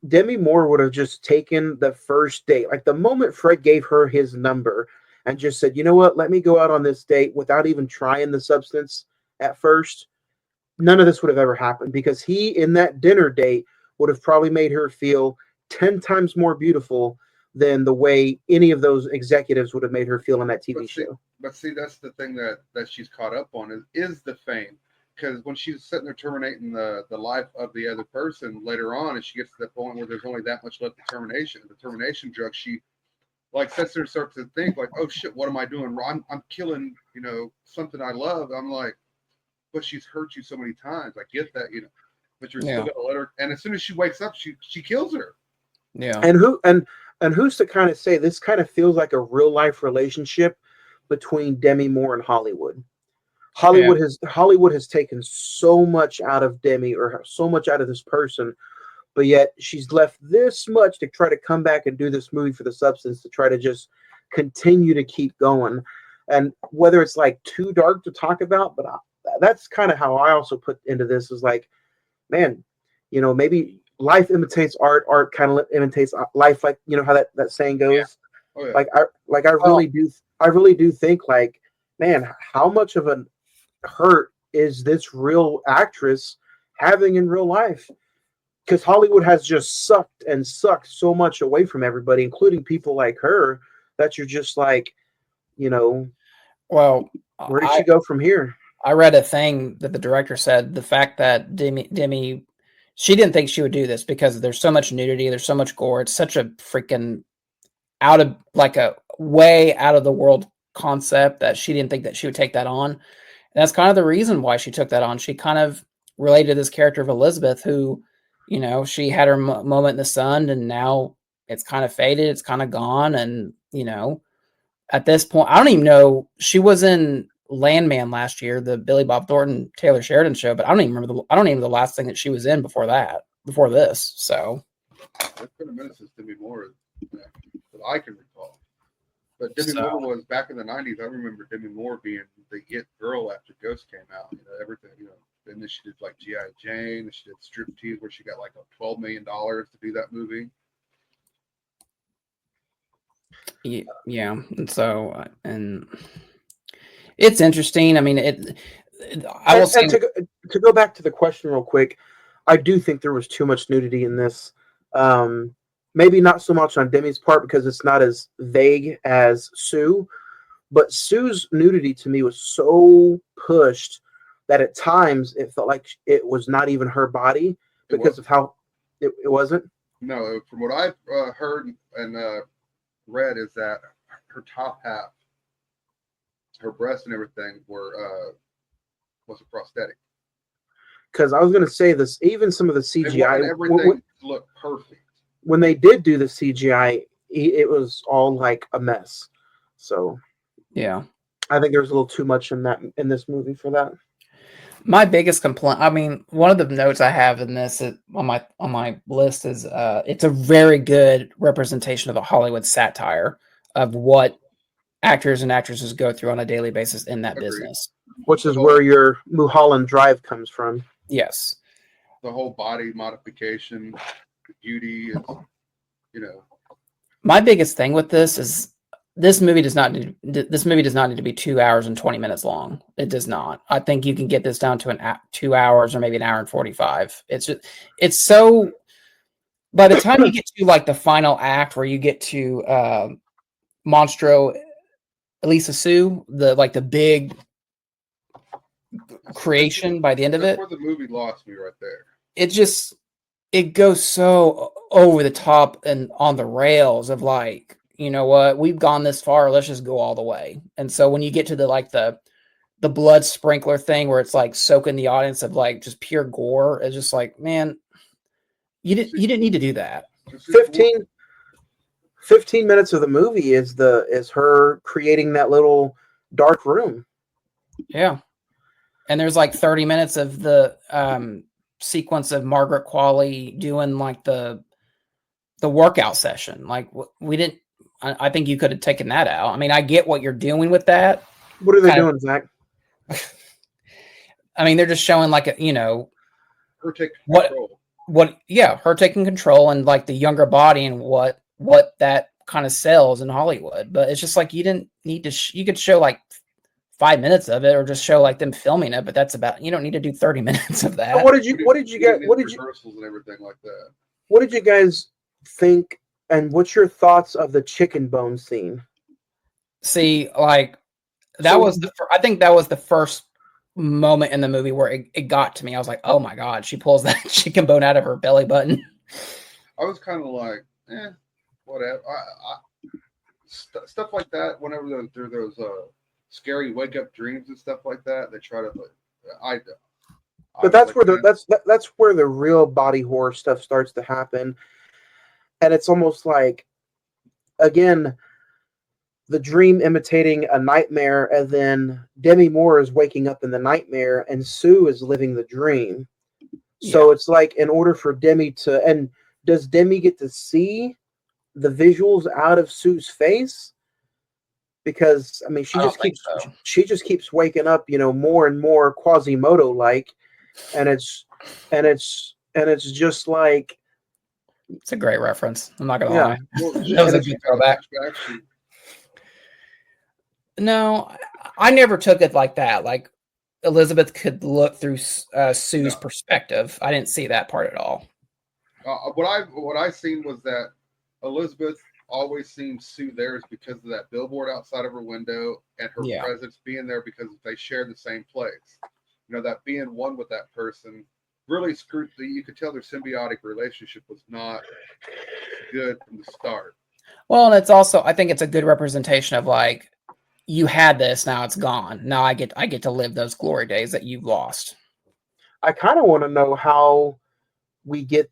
Demi Moore would have just taken the first date, like the moment Fred gave her his number and just said, you know what, let me go out on this date without even trying the substance at first, none of this would have ever happened, because he, in that dinner date, would have probably made her feel 10 times more beautiful than the way any of those executives would have made her feel on that TV show. But see, that's the thing that she's caught up on is the fame. Because when she's sitting there terminating the life of the other person later on, and she gets to the point where there's only that much left of the termination drug, she like sits there and starts to think like, oh shit, what am I doing wrong? I'm killing, you know, something I love. I'm like, but she's hurt you so many times. I get that, you know, but you're still gonna let her. And as soon as she wakes up, she kills her. Yeah. And who's to kind of say this kind of feels like a real life relationship between Demi Moore and Hollywood. Hollywood has taken so much out of Demi, or so much out of this person, but yet she's left this much to try to come back and do this movie for the substance, to try to just continue to keep going. And whether it's like too dark to talk about, but that's kind of how I also put into this, is like, man, you know, maybe life imitates art, art kind of imitates life, like, you know how that saying goes. Yeah. Oh, yeah. I really do think, like, man, how much of a hurt is this real actress having in real life? Because Hollywood has just sucked so much away from everybody, including people like her, that you're just like, you know, well, where did she go from here? I read a thing that the director said the fact that Demi, she didn't think she would do this because there's so much nudity, there's so much gore. It's such a freaking a way out of the world concept that she didn't think that she would take that on. And that's kind of the reason why she took that on. She kind of related to this character of Elizabeth, who, you know, she had her moment in the sun, and now it's kind of faded. It's kind of gone. And, you know, at this point, I don't even know. She was in Landman last year, the Billy Bob Thornton, Taylor Sheridan show, but I don't even remember the last thing that she was in before this. So it's been a minute since Demi Moore that I can recall. But Demi Moore was back in the 90s. I remember Demi Moore being the it girl after Ghost came out. You know, everything, you know. And then she did like G.I. Jane, and she did Striptease, where she got like $12 million to do that movie. Yeah. And so, and it's interesting. I mean, to go back to the question real quick, I do think there was too much nudity in this. Maybe not so much on Demi's part because it's not as vague as Sue, but Sue's nudity to me was so pushed that at times it felt like it was not even her body because of how it wasn't. No, from what I've heard and read is that her top half, her breasts and everything was a prosthetic. Because I was going to say this, even some of the CGI, everything looked perfect. When they did do the CGI, it was all like a mess. So yeah. I think there's a little too much in this movie for that. My biggest complaint, I mean, one of the notes I have in this on my list is it's a very good representation of the Hollywood satire of what actors and actresses go through on a daily basis in that Agreed. business. Which is where your Mulholland Drive comes from. Yes. The whole body modification, the beauty, is, you know. My biggest thing with this is this movie does not need to be 2 hours and 20 minutes long. It does not. I think you can get this down to 2 hours or maybe an hour and 45. It's so. By the time you get to like the final act where you get to Monstro, Elisa Sue, the big creation by the end of That's it, where the movie lost me right there. It goes so over the top and on the rails of like, you know what, we've gone this far, let's just go all the way. And so when you get to the blood sprinkler thing where it's like soaking the audience of like just pure gore, it's just like, man, you didn't need to do that. 15 minutes of the movie is her creating that little dark room. Yeah. And there's like 30 minutes of the sequence of Margaret Qualley doing like the workout session. Like we didn't. I think you could have taken that out. I mean, I get what you're doing with that. What are they doing, Zach? I mean, they're just showing like her taking control. Her taking control and like the younger body and what that kind of sells in Hollywood. But it's just like you didn't need to. You could show like 5 minutes of it, or just show like them filming it. But that's about. You don't need to do 30 minutes of that. What did you get? What did you rehearsals and everything like that? What did you guys think? And what's your thoughts of the chicken bone scene? See, like that was I think that was the first moment in the movie where it got to me. I was like, oh my God, she pulls that chicken bone out of her belly button. I was kind of like, whatever. Stuff like that, whenever there those scary wake up dreams and stuff like that, they try to but that's where that's where the real body horror stuff starts to happen. And it's almost like, again, the dream imitating a nightmare, and then Demi Moore is waking up in the nightmare, and Sue is living the dream. So it's like, in order for Demi to, and does Demi get to see the visuals out of Sue's face? Because I mean, she just keeps waking up, more and more Quasimodo like, and it's just like. It's a great reference. I'm not gonna lie. That was a good throwback. No, I never took it like that. Like Elizabeth could look through Sue's perspective. I didn't see that part at all. What I seen was that Elizabeth always seen Sue there is because of that billboard outside of her window and her presence being there because they share the same place. That being one with that person. Really screwed. You could tell their symbiotic relationship was not good from the start. Well, and it's also, I think it's a good representation of like, you had this, now it's gone. Now I get to live those glory days that you've lost. I kind of want to know how we get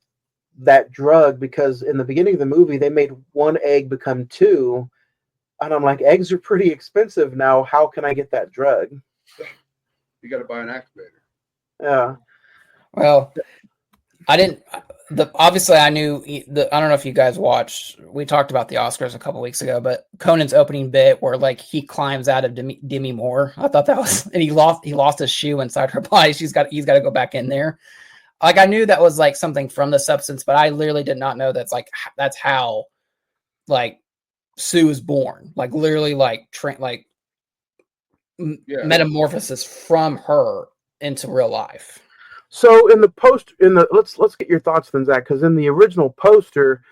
that drug, because in the beginning of the movie they made one egg become two, and I'm like, eggs are pretty expensive now. How can I get that drug? You got to buy an activator. Yeah. Well, I didn't. Obviously, I knew. I don't know if you guys watched. We talked about the Oscars a couple weeks ago, but Conan's opening bit where like he climbs out of Demi Moore. I thought that was, and he lost his shoe inside her body. He's got to go back in there. Like I knew that was like something from the substance, but I literally did not know that's how like Sue is born. Like literally metamorphosis from her into real life. So let's get your thoughts then, Zach, because in the original poster,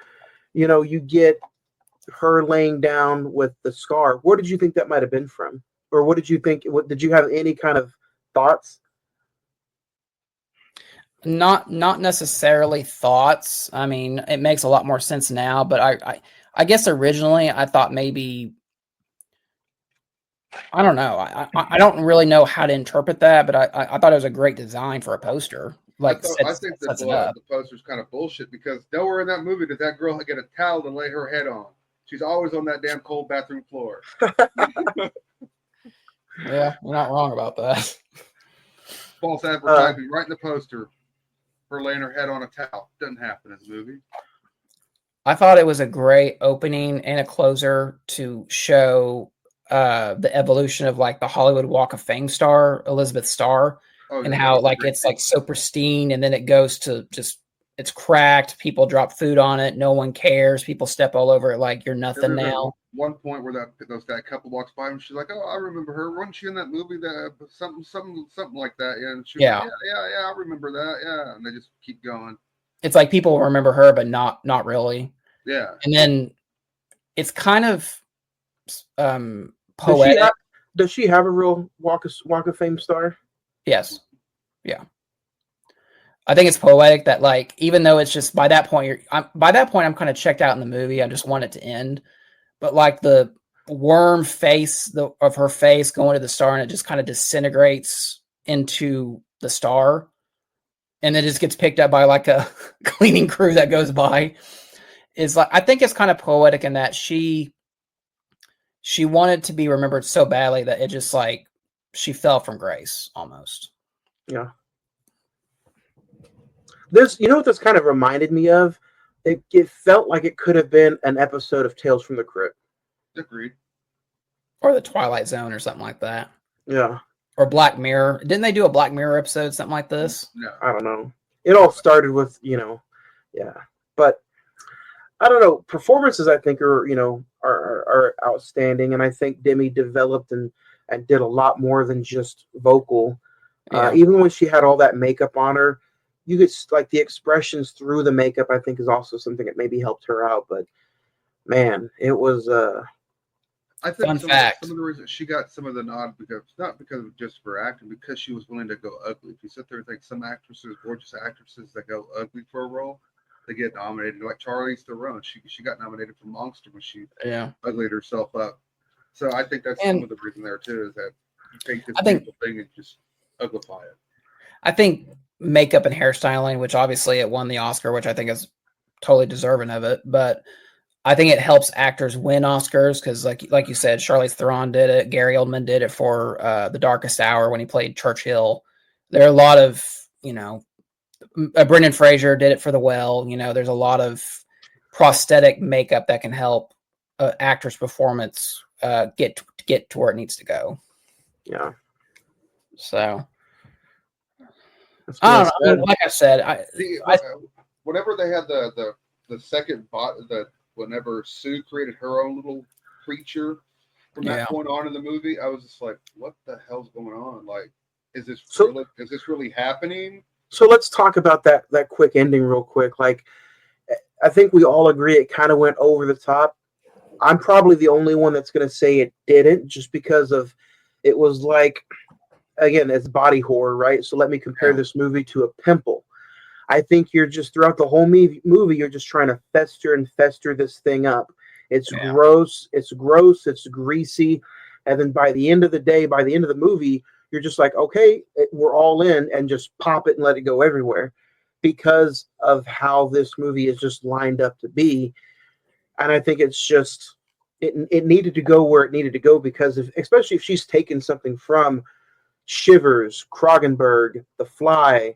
you get her laying down with the scar. Where did you think that might have been from? Or what did you think? Did you have any kind of thoughts? Not necessarily thoughts. I mean, it makes a lot more sense now, but I guess originally I thought maybe, I don't know. I don't really know how to interpret that, but I thought it was a great design for a poster. Like I think the poster's kind of bullshit, because nowhere in that movie did that girl get a towel to lay her head on. She's always on that damn cold bathroom floor. Yeah, you're not wrong about that. False advertising right in the poster. Her laying her head on a towel. Doesn't happen in the movie. I thought it was a great opening and a closer to show the evolution of like the Hollywood Walk of Fame star Elizabeth Starr, and how like it's like so pristine, and then it goes to just it's cracked. People drop food on it. No one cares. People step all over it like you're nothing now. One point where that couple walks by and she's like, "Oh, I remember her. Wasn't she in that movie that something like that?" Yeah, and she's like, yeah, I remember that. Yeah, and they just keep going. It's like people remember her, but not really. Yeah, and then it's kind of poetic. Does she have a real Walk of Fame star? Yes. Yeah. I think it's poetic that like even though it's just by that point I'm kind of checked out in the movie. I just want it to end. But like the worm face of her face going to the star and it just kind of disintegrates into the star, and it just gets picked up by like a cleaning crew that goes by. Is like I think it's kind of poetic in that she wanted to be remembered so badly that it just like she fell from grace almost. Yeah. This, you know what this kind of reminded me of? It felt like it could have been an episode of Tales from the Crypt. Agreed. Or the Twilight Zone or something like that. Yeah. Or Black Mirror. Didn't they do a Black Mirror episode, something like this? No. I don't know. It all started with, yeah. But I don't know. Performances, I think, are outstanding, and I think Demi developed and did a lot more than just vocal. Yeah. Even when she had all that makeup on her, you could like the expressions through the makeup. I think is also something that maybe helped her out. But man, it was. I think some of the reasons she got some of the nod not because of just for acting, because she was willing to go ugly. If you sit there and think some actresses, gorgeous actresses that go ugly for a role, they get nominated. Like Charlize Theron, she got nominated for Monster when she uglied herself up. So I think that's some of the reason there too, is that you take this beautiful thing and just uglify it. I think makeup and hairstyling, which obviously it won the Oscar, which I think is totally deserving of it, but I think it helps actors win Oscars because, like you said, Charlize Theron did it. Gary Oldman did it for The Darkest Hour when he played Churchill. There are a lot of, Brendan Fraser did it for The Well. There's a lot of prosthetic makeup that can help actor's performance get to where it needs to go. Yeah. So, I don't know. I mean, like I said, whenever they had the second bot, whenever Sue created her own little creature from that point on in the movie, I was just like, what the hell's going on? Like, is this really happening? So let's talk about that quick ending real quick. Like, I think we all agree it kind of went over the top. I'm probably the only one that's going to say it didn't, just because of it was like, again, it's body horror, right? So let me compare this movie to a pimple. I think you're just throughout the whole movie, you're just trying to fester this thing up. It's gross. It's greasy. And then by the end of the movie, you're just like, okay, we're all in, and just pop it and let it go everywhere because of how this movie is just lined up to be. And I think it's just, it needed to go where it needed to go because especially if she's taken something from Shivers, Krogenberg, The Fly,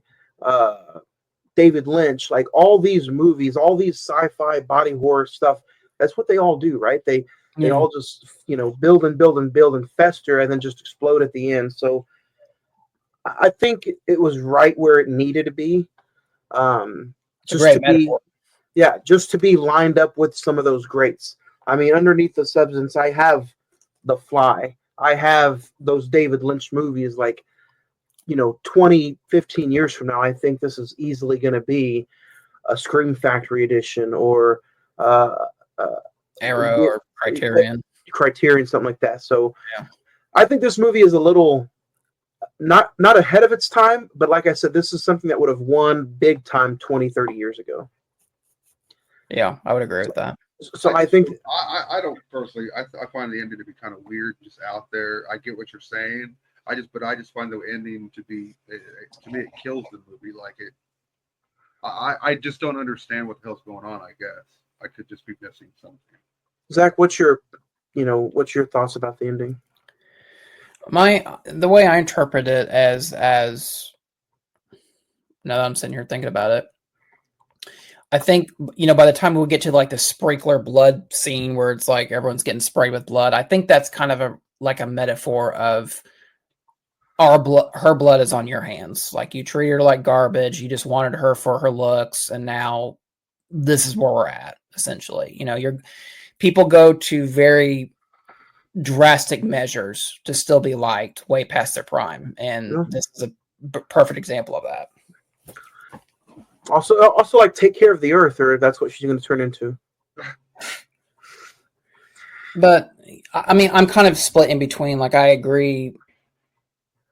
David Lynch, like all these movies, all these sci-fi body horror stuff, that's what they all do, right? They all just, build and fester and then just explode at the end. So I think it was right where it needed to be. Just to be lined up with some of those greats. I mean, underneath the substance, I have The Fly. I have those David Lynch movies, like, 20, 15 years from now, I think this is easily going to be a Scream Factory edition or Arrow or Criterion, something like that. So I think this movie is a little not ahead of its time, but like I said, this is something that would have won big time 20, 30 years ago. Yeah, I would agree with that. So I think I don't personally. I find the ending to be kind of weird, just out there. I get what you're saying. I just find the ending to be, to me, it kills the movie. Like it, I just don't understand what the hell's going on. I guess I could just be missing something. Zach, what's your thoughts about the ending? The way I interpret it as now that I'm sitting here thinking about it, I think, by the time we get to like the sprinkler blood scene where it's like everyone's getting sprayed with blood, I think that's kind of a metaphor of her blood is on your hands. Like, you treat her like garbage. You just wanted her for her looks, and now this is where we're at, essentially. People go to very drastic measures to still be liked way past their prime, and this is a perfect example of that. Also, like, take care of the earth, or that's what she's going to turn into. But I mean, I'm kind of split in between. Like, I agree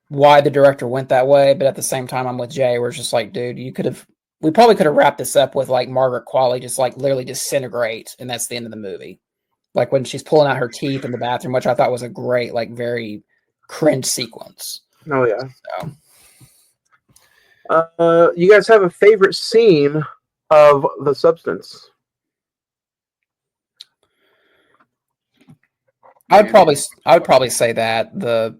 why the director went that way, but at the same time, I'm with Jay. Where it's just like, dude, we probably could have wrapped this up with like Margaret Qualley just like literally disintegrate, and that's the end of the movie. Like when she's pulling out her teeth in the bathroom, which I thought was a great, like, very cringe sequence. Oh yeah. So. You guys have a favorite scene of The Substance? I would probably say that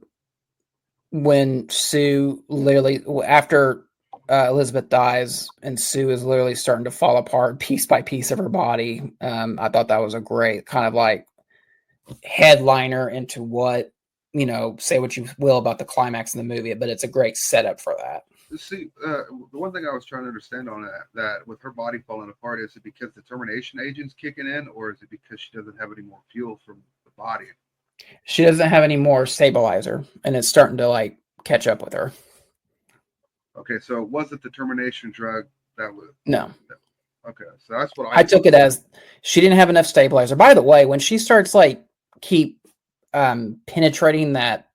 when Sue literally, after Elizabeth dies and Sue is literally starting to fall apart piece by piece of her body, I thought that was a great kind of like headliner into what, say what you will about the climax in the movie, but it's a great setup for that. See, the one thing I was trying to understand on that with her body falling apart, is it because the termination agent's kicking in, or is it because she doesn't have any more fuel from the body? She doesn't have any more stabilizer, and it's starting to like catch up with her. Okay, so it wasn't the termination drug that was... No. Okay, so that's what I took it as she didn't have enough stabilizer. By the way, when she starts like keep penetrating that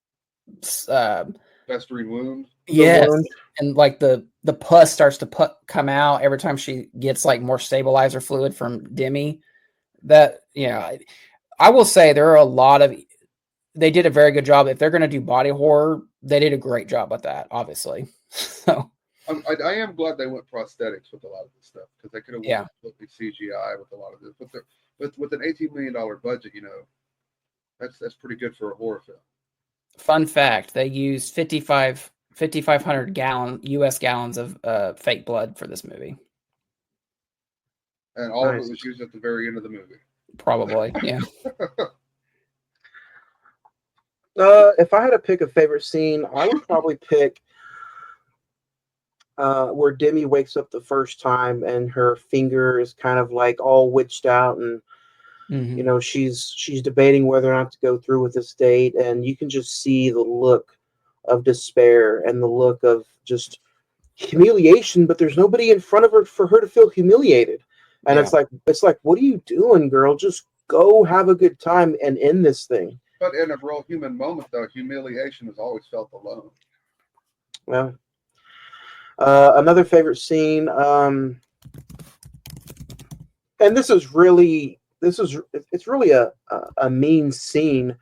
festering wound, yes, and like the pus starts to come out every time she gets like more stabilizer fluid from Demi. That I will say there are a lot of. They did a very good job. If they're going to do body horror, they did a great job with that. Obviously, so. I am glad they went prosthetics with a lot of this stuff, because they could have went completely CGI with a lot of this. But with an $18 million budget, that's pretty good for a horror film. Fun fact: they used 5,500 U.S. gallons of fake blood for this movie, and all of it was used at the very end of the movie. Probably, yeah. If I had to pick a favorite scene, I would probably pick where Demi wakes up the first time and her finger is kind of like all witched out, and she's debating whether or not to go through with this date, and you can just see the look of despair and the look of just humiliation, but there's nobody in front of her for her to feel humiliated. And it's like, what are you doing, girl? Just go have a good time and end this thing. But in a real human moment, though, humiliation is always felt alone. Well, another favorite scene, and it's really a mean scene,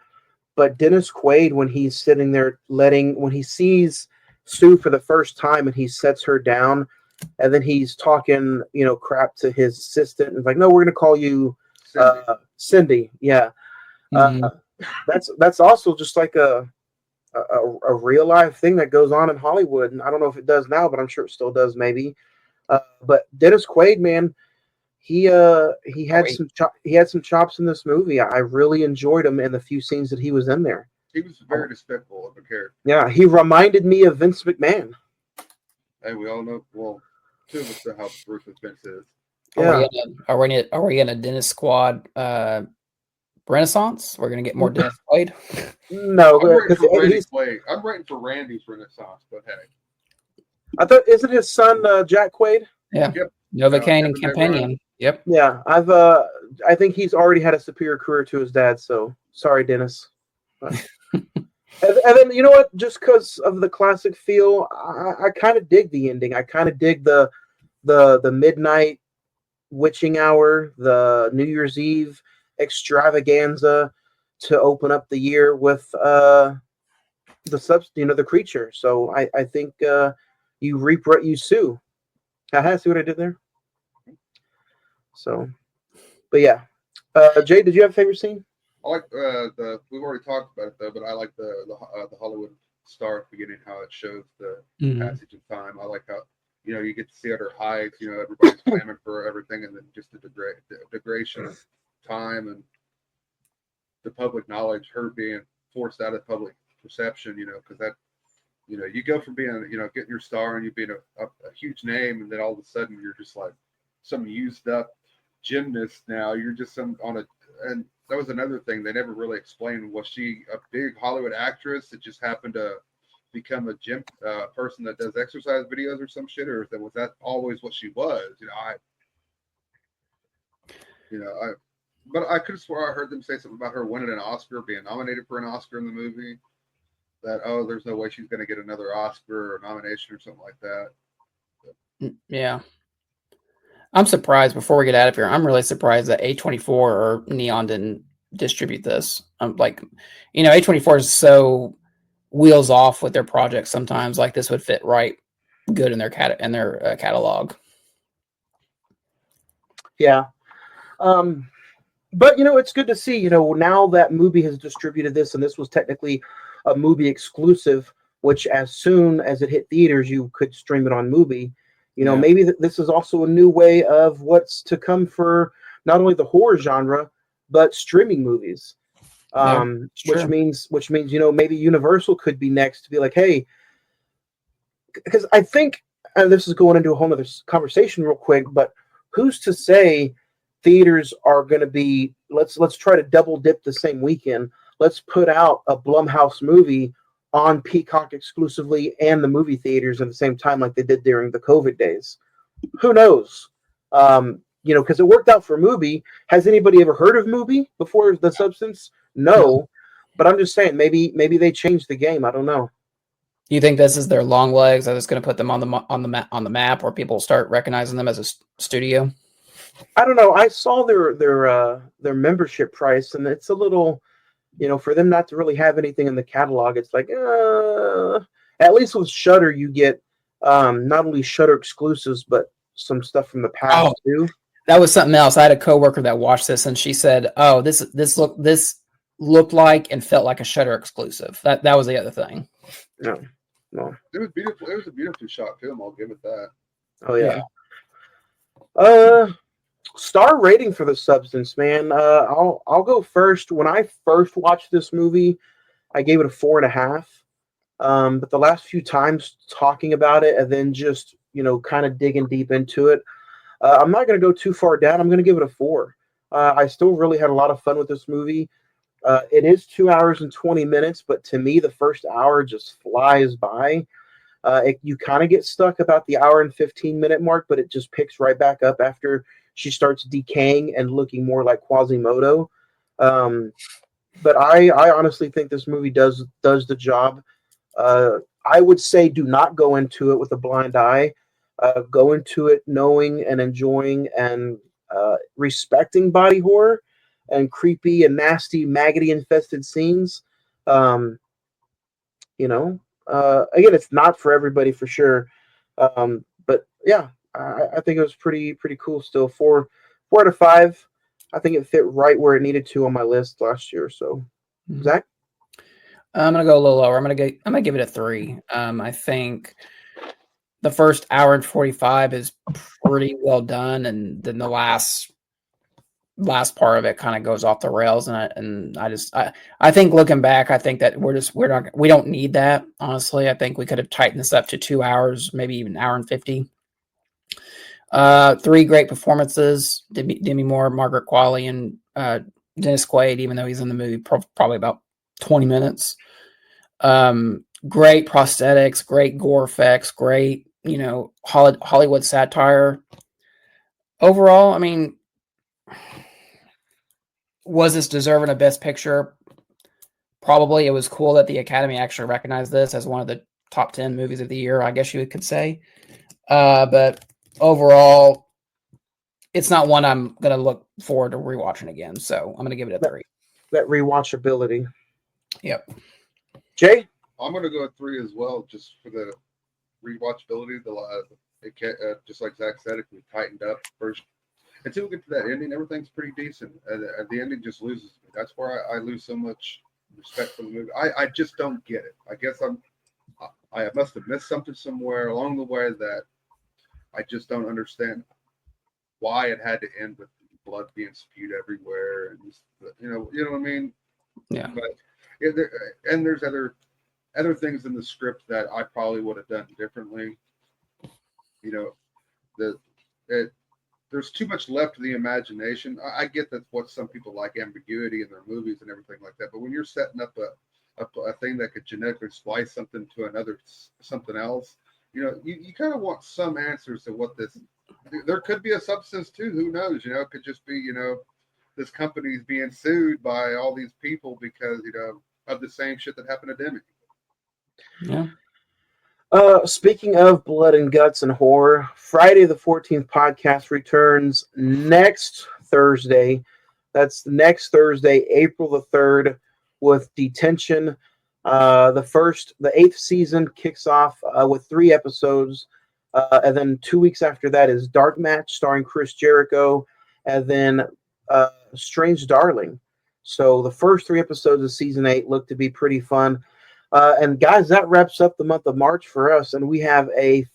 but Dennis Quaid, when he's sitting there when he sees Sue for the first time and he sets her down, and then he's talking, crap to his assistant, and like, no, we're going to call you Cindy. Yeah. That's also just like a real life thing that goes on in Hollywood, and I don't know if it does now, but I'm sure it still does, maybe. But Dennis Quaid, man, he had some chops in this movie. I really enjoyed him in the few scenes that he was in there. He was very despicable of a character. Yeah, he reminded me of Vince McMahon. Hey, we all know. Well, two of us know how ruthless Vince is. Yeah. Are we in a Dennis Squad Renaissance? We're gonna get more Dennis Quaid. No, I'm waiting for Randy's Renaissance, but hey, I thought, isn't his son Jack Quaid? Yeah. Yep. Novocaine and Companion. Yep. Yeah, I think he's already had a superior career to his dad. So sorry, Dennis. And then, you know what? Just because of the classic feel, I kind of dig the ending. I kind of dig the midnight witching hour, the New Year's Eve extravaganza to open up the year with the creature. So I think you reap what you sow. See what I did there? So, but yeah, Jay, did you have a favorite scene? I like we've already talked about it though, but I like the Hollywood star at the beginning, how it shows the passage of time. I like how you get to see at her height. Everybody's clamoring for everything, and then just the degradation of time and the public knowledge, her being forced out of public perception. Because that you go from being getting your star and you being a huge name, and then all of a sudden you're just like some used up gymnast. Now you're just and that was another thing they never really explained. Was she a big Hollywood actress that just happened to become a gym person that does exercise videos or some shit, or was that always what she was? But I could have swore I heard them say something about her winning an Oscar, being nominated for an Oscar in the movie. That there's no way she's going to get another Oscar or nomination or something like that. Yeah. I'm surprised, before we get out of here, I'm really surprised that A24 or Neon didn't distribute this. I'm like, A24 is so wheels off with their projects sometimes. Like, this would fit right good in their catalog. Yeah. But it's good to see, now that movie has distributed this, and this was technically a movie exclusive, which as soon as it hit theaters, you could stream it on Movie. Maybe this is also a new way of what's to come for not only the horror genre, but streaming movies. Which means, maybe Universal could be next to be like, hey, because I think, and this is going into a whole other conversation real quick, but who's to say theaters are going to be, let's try to double dip the same weekend. Let's put out a Blumhouse movie on Peacock exclusively and the movie theaters at the same time, like they did during the COVID days. Who knows? Because it worked out for Movie. Has anybody ever heard of Movie before The Substance? No. But I'm just saying, maybe they changed the game. I don't know. Do you think this is their long legs? That is going to put them on the map, where people start recognizing them as a studio? I don't know. I saw their membership price, and it's a little, for them not to really have anything in the catalog. It's like, at least with Shudder, you get not only Shudder exclusives, but some stuff from the past too. That was something else. I had a coworker that watched this, and she said, "Oh, this looked like and felt like a Shudder exclusive." That was the other thing. No. It was beautiful. It was a beautifully shot film. I'll give it that. Oh yeah. Star rating for The Substance, man. I'll go first. When I first watched this movie, I gave it a 4.5. But the last few times talking about it and then just kind of digging deep into it, I'm not going to go too far down. I'm going to give it a 4. I still really had a lot of fun with this movie. It is 2 hours and 20 minutes, but to me, the first hour just flies by. You kind of get stuck about the hour and 15-minute mark, but it just picks right back up after she starts decaying and looking more like Quasimodo. But I honestly think this movie does the job. I would say do not go into it with a blind eye. Go into it knowing and enjoying and respecting body horror and creepy and nasty, maggoty infested scenes. Again, it's not for everybody for sure. But yeah, I think it was pretty cool still. 4 out of 5. I think it fit right where it needed to on my list last year. So, Zach? I'm gonna go a little lower. I'm gonna give it a 3. I think the first hour and 45 is pretty well done, and then the last part of it kind of goes off the rails. And I think looking back, I think that we don't need that. Honestly, I think we could have tightened this up to 2 hours, maybe even an hour and 50. 3 great performances: Demi Moore, Margaret Qualley, and Dennis Quaid. Even though he's in the movie probably about 20 minutes. Great prosthetics, great gore effects, great Hollywood satire. Overall, I mean, was this deserving of Best Picture? Probably. It was cool that the Academy actually recognized this as one of the top 10 movies of the year, I guess you could say. But overall, it's not one I'm going to look forward to rewatching again. So I'm going to give it a 3. That rewatchability. Yep. Jay? I'm going to go at 3 as well, just for the rewatchability. Just like Zach said, if we tightened up first, until we get to that ending, everything's pretty decent. The ending just loses me. That's where I lose so much respect for the movie. I just don't get it. I guess I must have missed something somewhere along the way that I just don't understand why it had to end with blood being spewed everywhere, and just, you know what I mean. Yeah. But yeah, there's other things in the script that I probably would have done differently. You know, there's too much left to the imagination. I get that's what some people like, ambiguity in their movies and everything like that. But when you're setting up a thing that could genetically splice something to another something else, you know, you kind of want some answers to what this. There could be a substance too. Who knows? You know, it could just be, you know, this company's being sued by all these people because, you know, of the same shit that happened to Demi. Yeah. Speaking of blood and guts and horror, Friday the 14th podcast returns next Thursday. That's next Thursday, April the 3rd, with Detention. The 8th season kicks off with 3 episodes. And then 2 weeks after that is Dark Match starring Chris Jericho. And then Strange Darling. So the first 3 episodes of season 8 look to be pretty fun. And guys, that wraps up the month of March for us, and we have a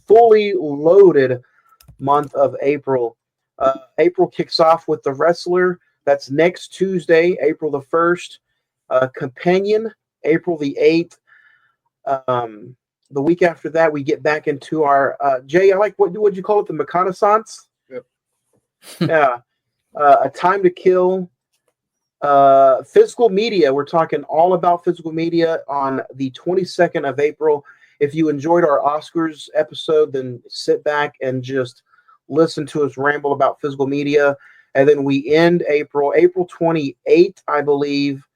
fully loaded month of April. April kicks off with The Wrestler. That's next Tuesday, April the 1st. Companion, April the 8th. The week after that, we get back into our Jay. I like what'd you call it? The reconnaissance. Yep. Yeah. A Time to Kill. Physical media. We're talking all about physical media on the 22nd of April. If you enjoyed our Oscars episode, then sit back and just listen to us ramble about physical media. And then we end April 28th, I believe,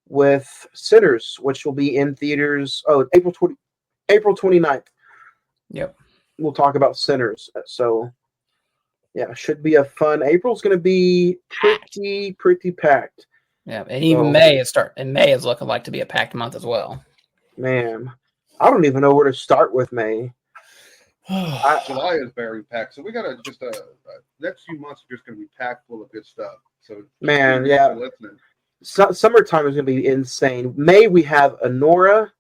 with Sinners, which will be in theaters. Oh, April 29th. Yep. We'll talk about Sinners. So, yeah, should be a fun. April's going to be pretty packed. Yeah, and even May is looking like to be a packed month as well. Man, I don't even know where to start with May. July is very packed, so we gotta just next few months are just gonna be packed full of good stuff. So man, yeah, listening. Summertime is gonna be insane. May we have Anora,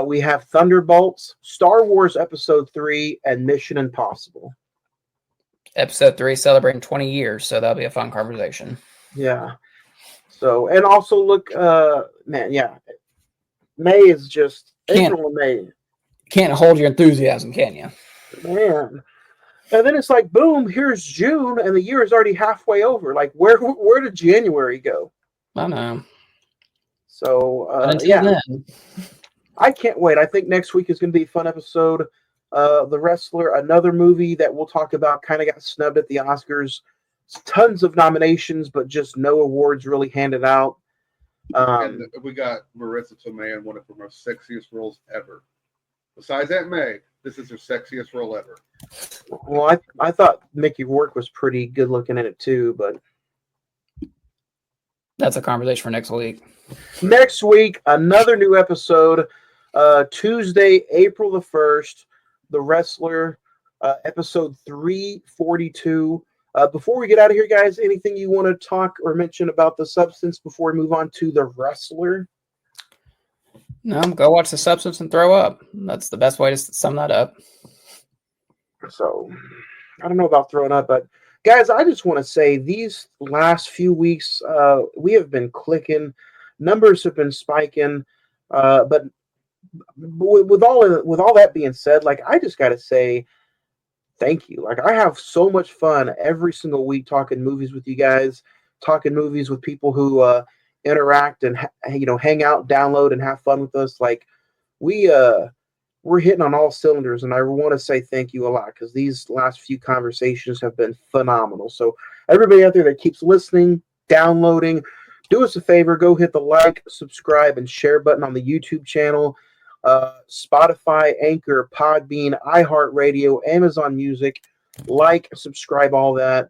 we have Thunderbolts, Star Wars Episode 3, and Mission Impossible. Episode 3 celebrating 20 years, so that'll be a fun conversation. Yeah. So, and also look, man, yeah, May is just April and May. Can't hold your enthusiasm, can you? Man. And then it's like, boom, here's June, and the year is already halfway over. Like, where did January go? I know. So, yeah. Then. I can't wait. I think next week is going to be a fun episode. The Wrestler, another movie that we'll talk about, kind of got snubbed at the Oscars. Tons of nominations, but just no awards really handed out. And we got Marissa Tomei in one of her most sexiest roles ever. Besides Aunt May, this is her sexiest role ever. Well, I thought Mickey Rourke was pretty good looking in it too, but that's a conversation for next week. Next week, another new episode. Tuesday, April the 1st, The Wrestler, episode 342. Before we get out of here, guys, anything you want to talk or mention about The Substance before we move on to The Wrestler? No, go watch The Substance and throw up. That's the best way to sum that up. So, I don't know about throwing up, but guys, I just want to say these last few weeks, we have been clicking. Numbers have been spiking. But with all that being said, like, I just got to say thank you. Like, I have so much fun every single week talking movies with you guys, talking movies with people who interact and hang out, download, and have fun with us. Like, we're hitting on all cylinders, and I want to say thank you a lot because these last few conversations have been phenomenal. So everybody out there that keeps listening, downloading, do us a favor, go hit the like, subscribe, and share button on the YouTube channel. Spotify, Anchor, Podbean, iHeartRadio, Amazon Music. Like, subscribe, all that.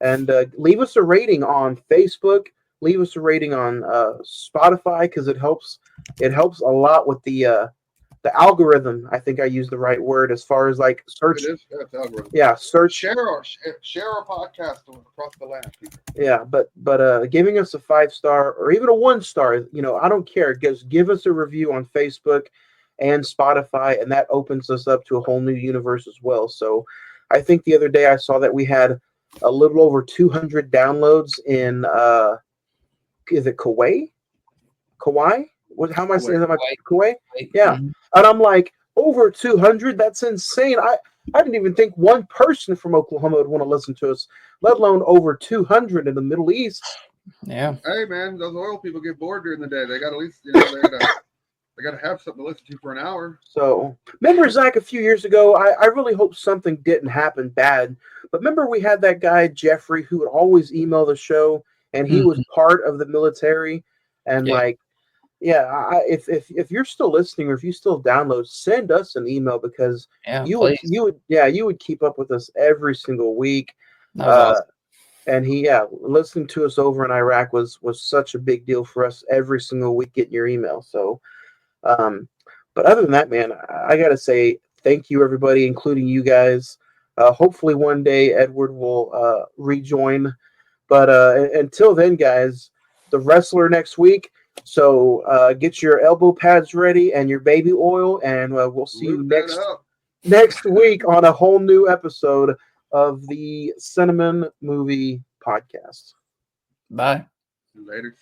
And leave us a rating on Facebook. Leave us a rating on Spotify because it helps a lot with the the algorithm. I think I used the right word as far as like search. It is. Yeah, it's algorithm. Yeah, search. Share our podcast across the land, people. Yeah, but giving us a 5-star or even a 1-star, I don't care. Just give us a review on Facebook and Spotify, and that opens us up to a whole new universe as well. So, I think the other day I saw that we had a little over 200 downloads in is it Kauai? Kauai? How am I saying that? Kauai? Yeah. Mhm. And I'm like, over 200? That's insane. I didn't even think one person from Oklahoma would want to listen to us, let alone over 200 in the Middle East. Yeah. Hey, man, those oil people get bored during the day. They got at least, they got to have something to listen to for an hour. So, remember, Zach, a few years ago, I really hope something didn't happen bad. But remember, we had that guy, Jeffrey, who would always email the show, and he was part of the military. And, if you're still listening or if you still download, send us an email because you would keep up with us every single week. That was awesome. And listening to us over in Iraq was such a big deal for us every single week getting your email. So, but other than that, man, I gotta say thank you, everybody, including you guys. Hopefully one day Edward will rejoin. But until then, guys, the wrestler next week. So get your elbow pads ready and your baby oil, and we'll see you next week on a whole new episode of the Cine-Men Movie Podcast. Bye. Later.